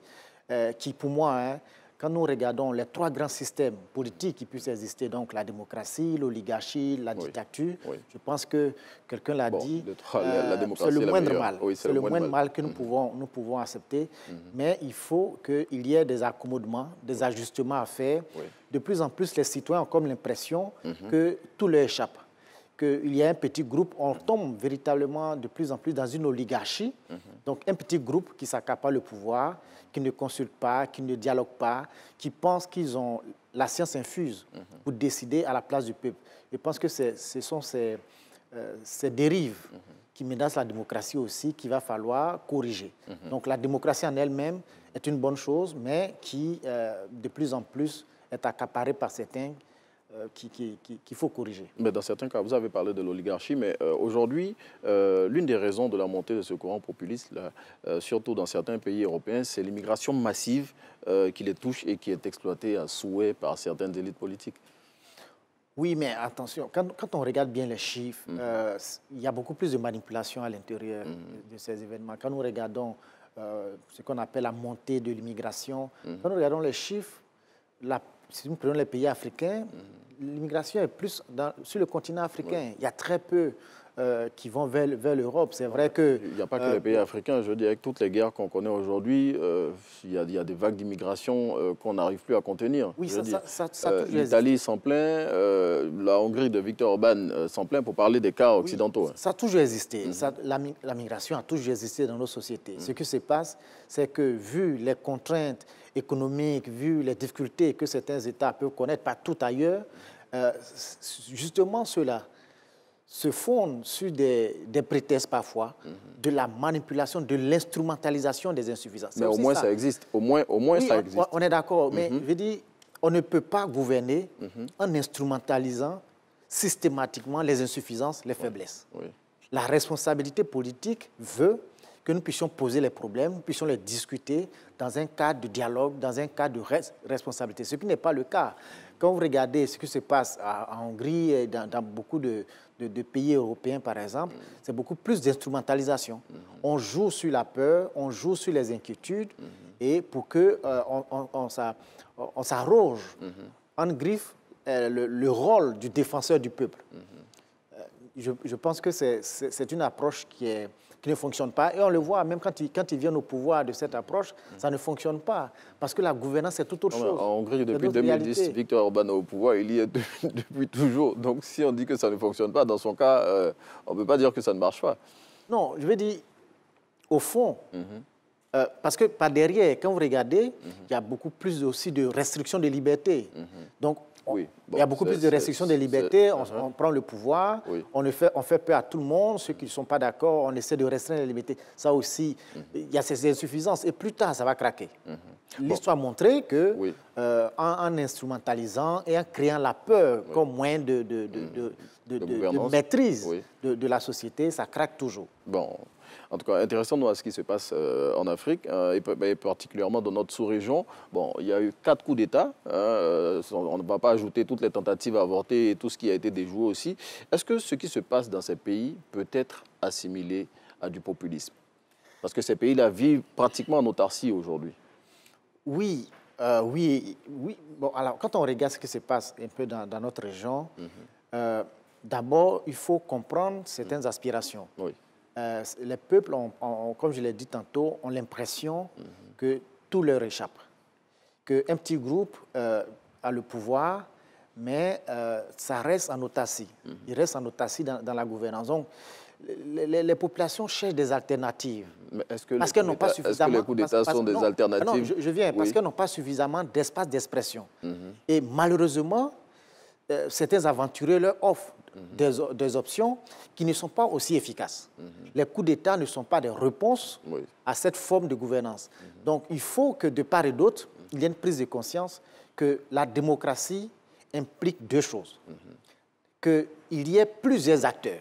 qui pour moi, quand nous regardons les trois grands systèmes politiques qui puissent exister, donc la démocratie, l'oligarchie, la dictature, je pense que quelqu'un l'a dit, c'est le moindre mal. C'est le moindre mal que nous pouvons accepter, mais il faut qu'il y ait des accommodements, des ajustements à faire. De plus en plus, les citoyens ont comme l'impression que tout leur échappe, qu'il y a un petit groupe, on tombe véritablement de plus en plus dans une oligarchie, donc un petit groupe qui s'accapare le pouvoir, qui ne consultent pas, qui ne dialoguent pas, qui pensent qu'ils ont la science infuse pour décider à la place du peuple. Je pense que ce sont ces dérives qui menacent la démocratie aussi qu'il va falloir corriger. Donc la démocratie en elle-même est une bonne chose, mais qui de plus en plus est accaparée par certains qu'il faut corriger. Mais dans certains cas, vous avez parlé de l'oligarchie, mais aujourd'hui, l'une des raisons de la montée de ce courant populiste, là, surtout dans certains pays européens, c'est l'immigration massive qui les touche et qui est exploitée à souhait par certaines élites politiques. Oui, mais attention, quand on regarde bien les chiffres, il y a beaucoup plus de manipulation à l'intérieur de ces événements. Quand nous regardons ce qu'on appelle la montée de l'immigration, quand nous regardons les chiffres, si nous prenons les pays africains, l'immigration est plus sur le continent africain. Il y a très peu qui vont vers l'Europe. C'est vrai que... Il n'y a pas que les pays africains. Je veux dire, avec toutes les guerres qu'on connaît aujourd'hui, il y a des vagues d'immigration qu'on n'arrive plus à contenir. Oui, l'Italie s'en plaint, la Hongrie de Viktor Orban s'en plaint pour parler des cas occidentaux. Ça a toujours existé. La migration a toujours existé dans nos sociétés. Ce qui se passe, c'est que vu les contraintes économiques, vu les difficultés que certains États peuvent connaître partout ailleurs, justement cela se fondent sur des prétextes parfois, de la manipulation, de l'instrumentalisation des insuffisances. Mais au moins ça existe. Au moins ça existe. On est d'accord, mais je veux dire, on ne peut pas gouverner en instrumentalisant systématiquement les insuffisances, les faiblesses. La responsabilité politique veut que nous puissions poser les problèmes, nous puissions les discuter dans un cadre de dialogue, dans un cadre de responsabilité, ce qui n'est pas le cas. Quand vous regardez ce qui se passe en Hongrie et dans beaucoup de pays européens, par exemple, c'est beaucoup plus d'instrumentalisation. On joue sur la peur, on joue sur les inquiétudes, et pour qu'on s'arroge en griffe le rôle du défenseur du peuple. Je pense que c'est une approche qui ne fonctionne pas. Et on le voit, même quand ils viennent au pouvoir de cette approche, ça ne fonctionne pas. Parce que la gouvernance, c'est tout autre chose. En Hongrie, depuis 2010, Viktor Orban est au pouvoir, il y est depuis toujours. Donc si on dit que ça ne fonctionne pas, dans son cas, on ne peut pas dire que ça ne marche pas. Non, je veux dire, au fond, parce que par derrière, quand vous regardez, il y a beaucoup plus aussi de restrictions de liberté. Donc, il y a beaucoup plus de restrictions de liberté, on prend le pouvoir, on fait peur à tout le monde, ceux qui ne sont pas d'accord, on essaie de restreindre les libertés. Ça aussi, il y a ces insuffisances et plus tard, ça va craquer. L'histoire a montré que en instrumentalisant et en créant la peur comme moyen de maîtrise de la société, ça craque toujours. Bon. En tout cas, intéressons-nous à ce qui se passe en Afrique, et particulièrement dans notre sous-région. Bon, il y a eu 4 coups d'État. On ne va pas ajouter toutes les tentatives avortées et tout ce qui a été déjoué aussi. Est-ce que ce qui se passe dans ces pays peut être assimilé à du populisme? Parce que ces pays-là vivent pratiquement en autarcie aujourd'hui. Oui. Bon, alors, quand on regarde ce qui se passe un peu dans notre région, d'abord, il faut comprendre certaines aspirations. Les peuples, comme je l'ai dit tantôt, ont l'impression que tout leur échappe. Qu'un petit groupe a le pouvoir, mais ça reste en autarcie. Il reste en autarcie dans la gouvernance. Donc, les populations cherchent des alternatives. Parce qu'elles n'ont pas suffisamment... Est-ce que les coups d'État sont des alternatives? Non, je viens, parce qu'elles n'ont pas suffisamment d'espace d'expression. Et malheureusement, certains aventuriers leur offrent des options qui ne sont pas aussi efficaces. Les coups d'État ne sont pas des réponses à cette forme de gouvernance. Donc, il faut que de part et d'autre, il y ait une prise de conscience que la démocratie implique 2 choses. Qu'il y ait plusieurs acteurs.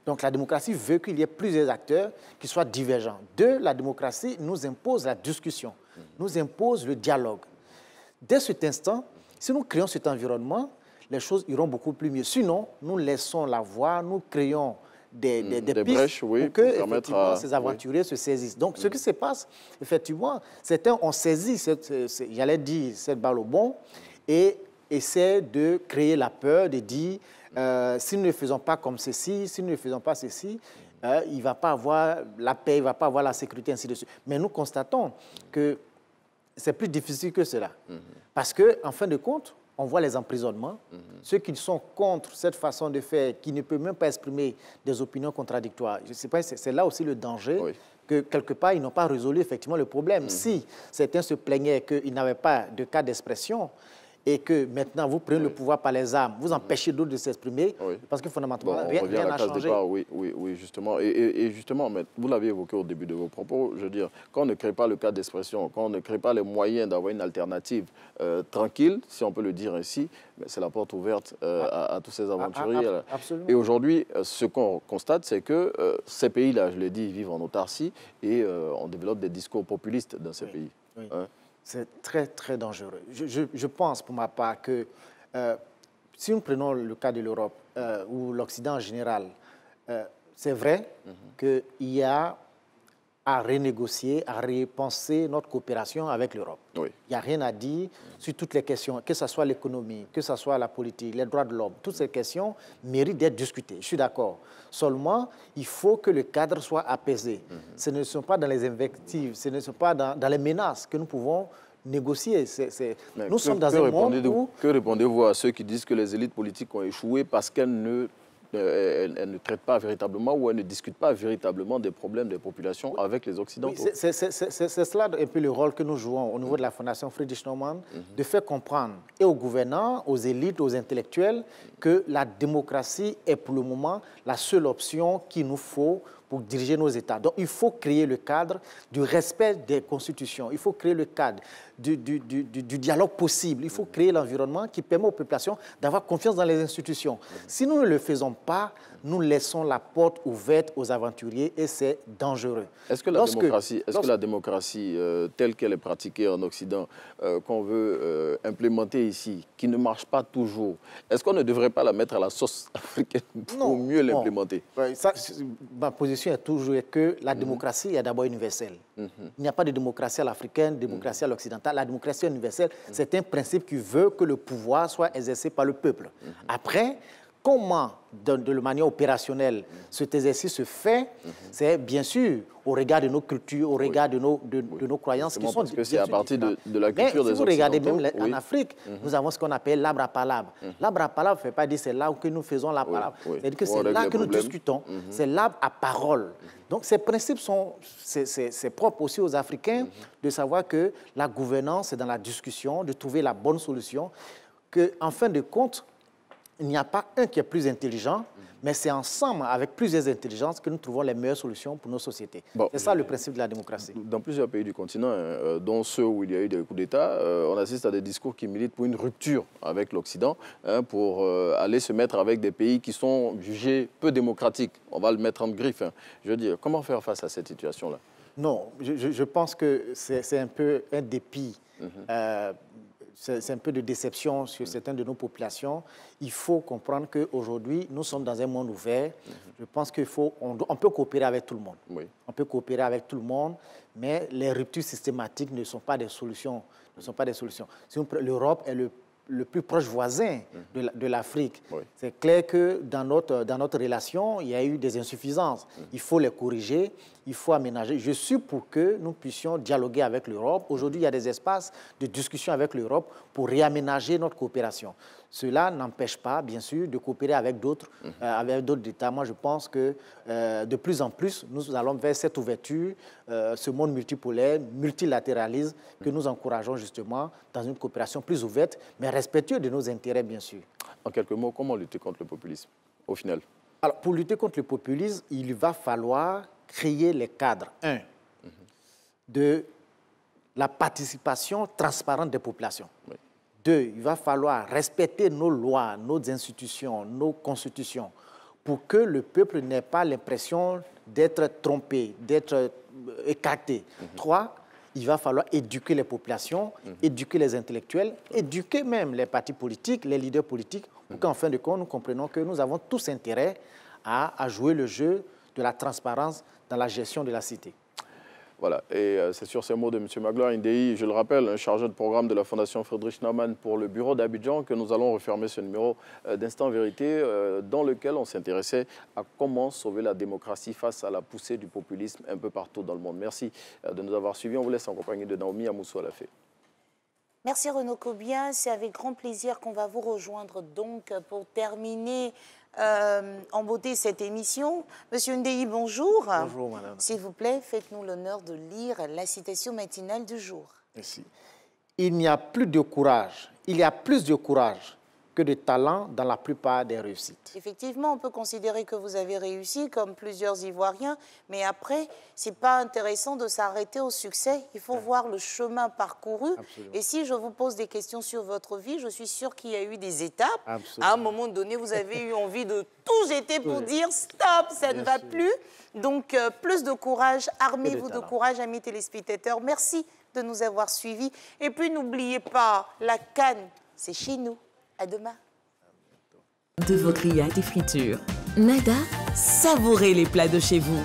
Donc, la démocratie veut qu'il y ait plusieurs acteurs qui soient divergents. 2, la démocratie nous impose la discussion, nous impose le dialogue. Dès cet instant, si nous créons cet environnement, les choses iront beaucoup plus mieux. Sinon, nous laissons la voie, nous créons des pistes brèches, pour que effectivement, ces aventuriers se saisissent. Donc, ce qui se passe, effectivement, certains ont saisi, j'allais dire, cette balle au bond et essaient de créer la peur, de dire, si nous ne faisons pas comme ceci, si nous ne faisons pas ceci, il ne va pas avoir la paix, il ne va pas avoir la sécurité, ainsi de suite. Mais nous constatons que c'est plus difficile que cela. Parce qu'en fin de compte, on voit les emprisonnements. Ceux qui sont contre cette façon de faire, qui ne peuvent même pas exprimer des opinions contradictoires. Je sais pas, c'est là aussi le danger, que quelque part, ils n'ont pas résolu effectivement le problème. Si certains se plaignaient qu'ils n'avaient pas de cas d'expression, et que maintenant vous prenez le pouvoir par les armes, vous empêchez d'autres de s'exprimer, parce que fondamentalement, rien n'a changé. Oui, justement. Et justement, vous l'avez évoqué au début de vos propos, je veux dire, quand on ne crée pas le cadre d'expression, quand on ne crée pas les moyens d'avoir une alternative tranquille, si on peut le dire ainsi, c'est la porte ouverte à tous ces aventuriers. Et aujourd'hui, ce qu'on constate, c'est que ces pays-là, je l'ai dit, vivent en autarcie et on développe des discours populistes dans ces pays. C'est très, très dangereux. Je pense, pour ma part, que si nous prenons le cas de l'Europe ou l'Occident en général, c'est vrai qu'il y a à renégocier, à repenser notre coopération avec l'Europe. Il n'y a rien à dire sur toutes les questions, que ce soit l'économie, que ce soit la politique, les droits de l'homme. Toutes ces questions méritent d'être discutées. Je suis d'accord. Seulement, il faut que le cadre soit apaisé. Ce ne sont pas dans les invectives, ce ne sont pas dans les menaces que nous pouvons négocier. Nous sommes dans un monde où... Que répondez-vous à ceux qui disent que les élites politiques ont échoué parce qu'elles ne traitent pas véritablement ou elles ne discutent pas véritablement des problèmes des populations avec les Occidentaux? C'est cela un peu le rôle que nous jouons au niveau de la Fondation Friedrich Naumann, de faire comprendre et aux gouvernants, aux élites, aux intellectuels que la démocratie est pour le moment la seule option qu'il nous faut pour diriger nos États. Donc, il faut créer le cadre du respect des constitutions. Il faut créer le cadre du dialogue possible. Il faut créer l'environnement qui permet aux populations d'avoir confiance dans les institutions. Si nous ne le faisons pas, nous laissons la porte ouverte aux aventuriers et c'est dangereux. Est-ce que la démocratie telle qu'elle est pratiquée en Occident, qu'on veut implémenter ici, qui ne marche pas toujours, est-ce qu'on ne devrait pas la mettre à la sauce africaine pour mieux l'implémenter? Ma position est toujours que la démocratie est d'abord universelle. Il n'y a pas de démocratie à l'africaine, démocratie à l'occidentale. La démocratie universelle, c'est un principe qui veut que le pouvoir soit exercé par le peuple. Après, comment, de manière opérationnelle, cet exercice se fait, c'est bien sûr au regard de nos cultures, au regard de nos croyances. Qui sont parce que c'est à partir de la culture des Occidentaux. Si vous regardez même en Afrique, nous avons ce qu'on appelle l'arbre à palabre. L'arbre à palabre ne fait pas dire c'est là que nous faisons la palabre. C'est-à-dire que c'est là que nous discutons. C'est l'arbre à parole. Donc ces principes c'est propre aussi aux Africains de savoir que la gouvernance, c'est dans la discussion, de trouver la bonne solution, qu'en fin de compte, il n'y a pas un qui est plus intelligent, mais c'est ensemble, avec plusieurs intelligences, que nous trouvons les meilleures solutions pour nos sociétés. C'est ça le principe de la démocratie. Dans plusieurs pays du continent, dont ceux où il y a eu des coups d'État, on assiste à des discours qui militent pour une rupture avec l'Occident, pour aller se mettre avec des pays qui sont jugés peu démocratiques. On va le mettre en griffe. Je veux dire, comment faire face à cette situation-là? Non, je pense que c'est un peu un dépit. C'est un peu de déception sur certaines de nos populations. Il faut comprendre qu'aujourd'hui, nous sommes dans un monde ouvert. Je pense qu'on peut coopérer avec tout le monde. On peut coopérer avec tout le monde, mais les ruptures systématiques ne sont pas des solutions. L'Europe est le plus proche voisin de l'Afrique. C'est clair que dans notre relation, il y a eu des insuffisances. Il faut les corriger, il faut aménager. Je suis pour que nous puissions dialoguer avec l'Europe. Aujourd'hui, il y a des espaces de discussion avec l'Europe pour réaménager notre coopération. Cela n'empêche pas, bien sûr, de coopérer avec d'autres États. Moi, je pense que de plus en plus, nous allons vers cette ouverture, ce monde multipolaire, multilatéralisme, que nous encourageons justement dans une coopération plus ouverte, mais respectueuse de nos intérêts, bien sûr. En quelques mots, comment lutter contre le populisme, au final? Alors, pour lutter contre le populisme, il va falloir créer les cadres, de la participation transparente des populations. 2, il va falloir respecter nos lois, nos institutions, nos constitutions, pour que le peuple n'ait pas l'impression d'être trompé, d'être écarté. 3, il va falloir éduquer les populations, éduquer les intellectuels, éduquer même les partis politiques, les leaders politiques, pour qu'en fin de compte, nous comprenions que nous avons tous intérêt à jouer le jeu de la transparence dans la gestion de la cité. Voilà, et c'est sur ces mots de M. Magloire Ndéhi, je le rappelle, un chargé de programme de la Fondation Friedrich Naumann pour le bureau d'Abidjan, que nous allons refermer ce numéro d'Instant Vérité, dans lequel on s'intéressait à comment sauver la démocratie face à la poussée du populisme un peu partout dans le monde. Merci de nous avoir suivis. On vous laisse en compagnie de Naomi Amoussou-Alafé. Merci Renaud Cobien, c'est avec grand plaisir qu'on va vous rejoindre donc pour terminer en beauté cette émission. Monsieur Ndéhi, bonjour. Bonjour madame. S'il vous plaît, faites-nous l'honneur de lire la citation matinale du jour. Merci. Il n'y a plus de courage, il y a plus de courage que de talent dans la plupart des réussites. Effectivement, on peut considérer que vous avez réussi comme plusieurs Ivoiriens, mais après, ce n'est pas intéressant de s'arrêter au succès. Il faut voir le chemin parcouru. Absolument. Et si je vous pose des questions sur votre vie, je suis sûre qu'il y a eu des étapes. Absolument. À un moment donné, vous avez eu envie de tout jeter pour dire stop, ça ne va plus. Donc, plus de courage, armez-vous de courage, amis téléspectateurs. Merci de nous avoir suivis. Et puis, n'oubliez pas, la CAN, c'est chez nous. À demain. De vos grillades et fritures, Nada, savourez les plats de chez vous.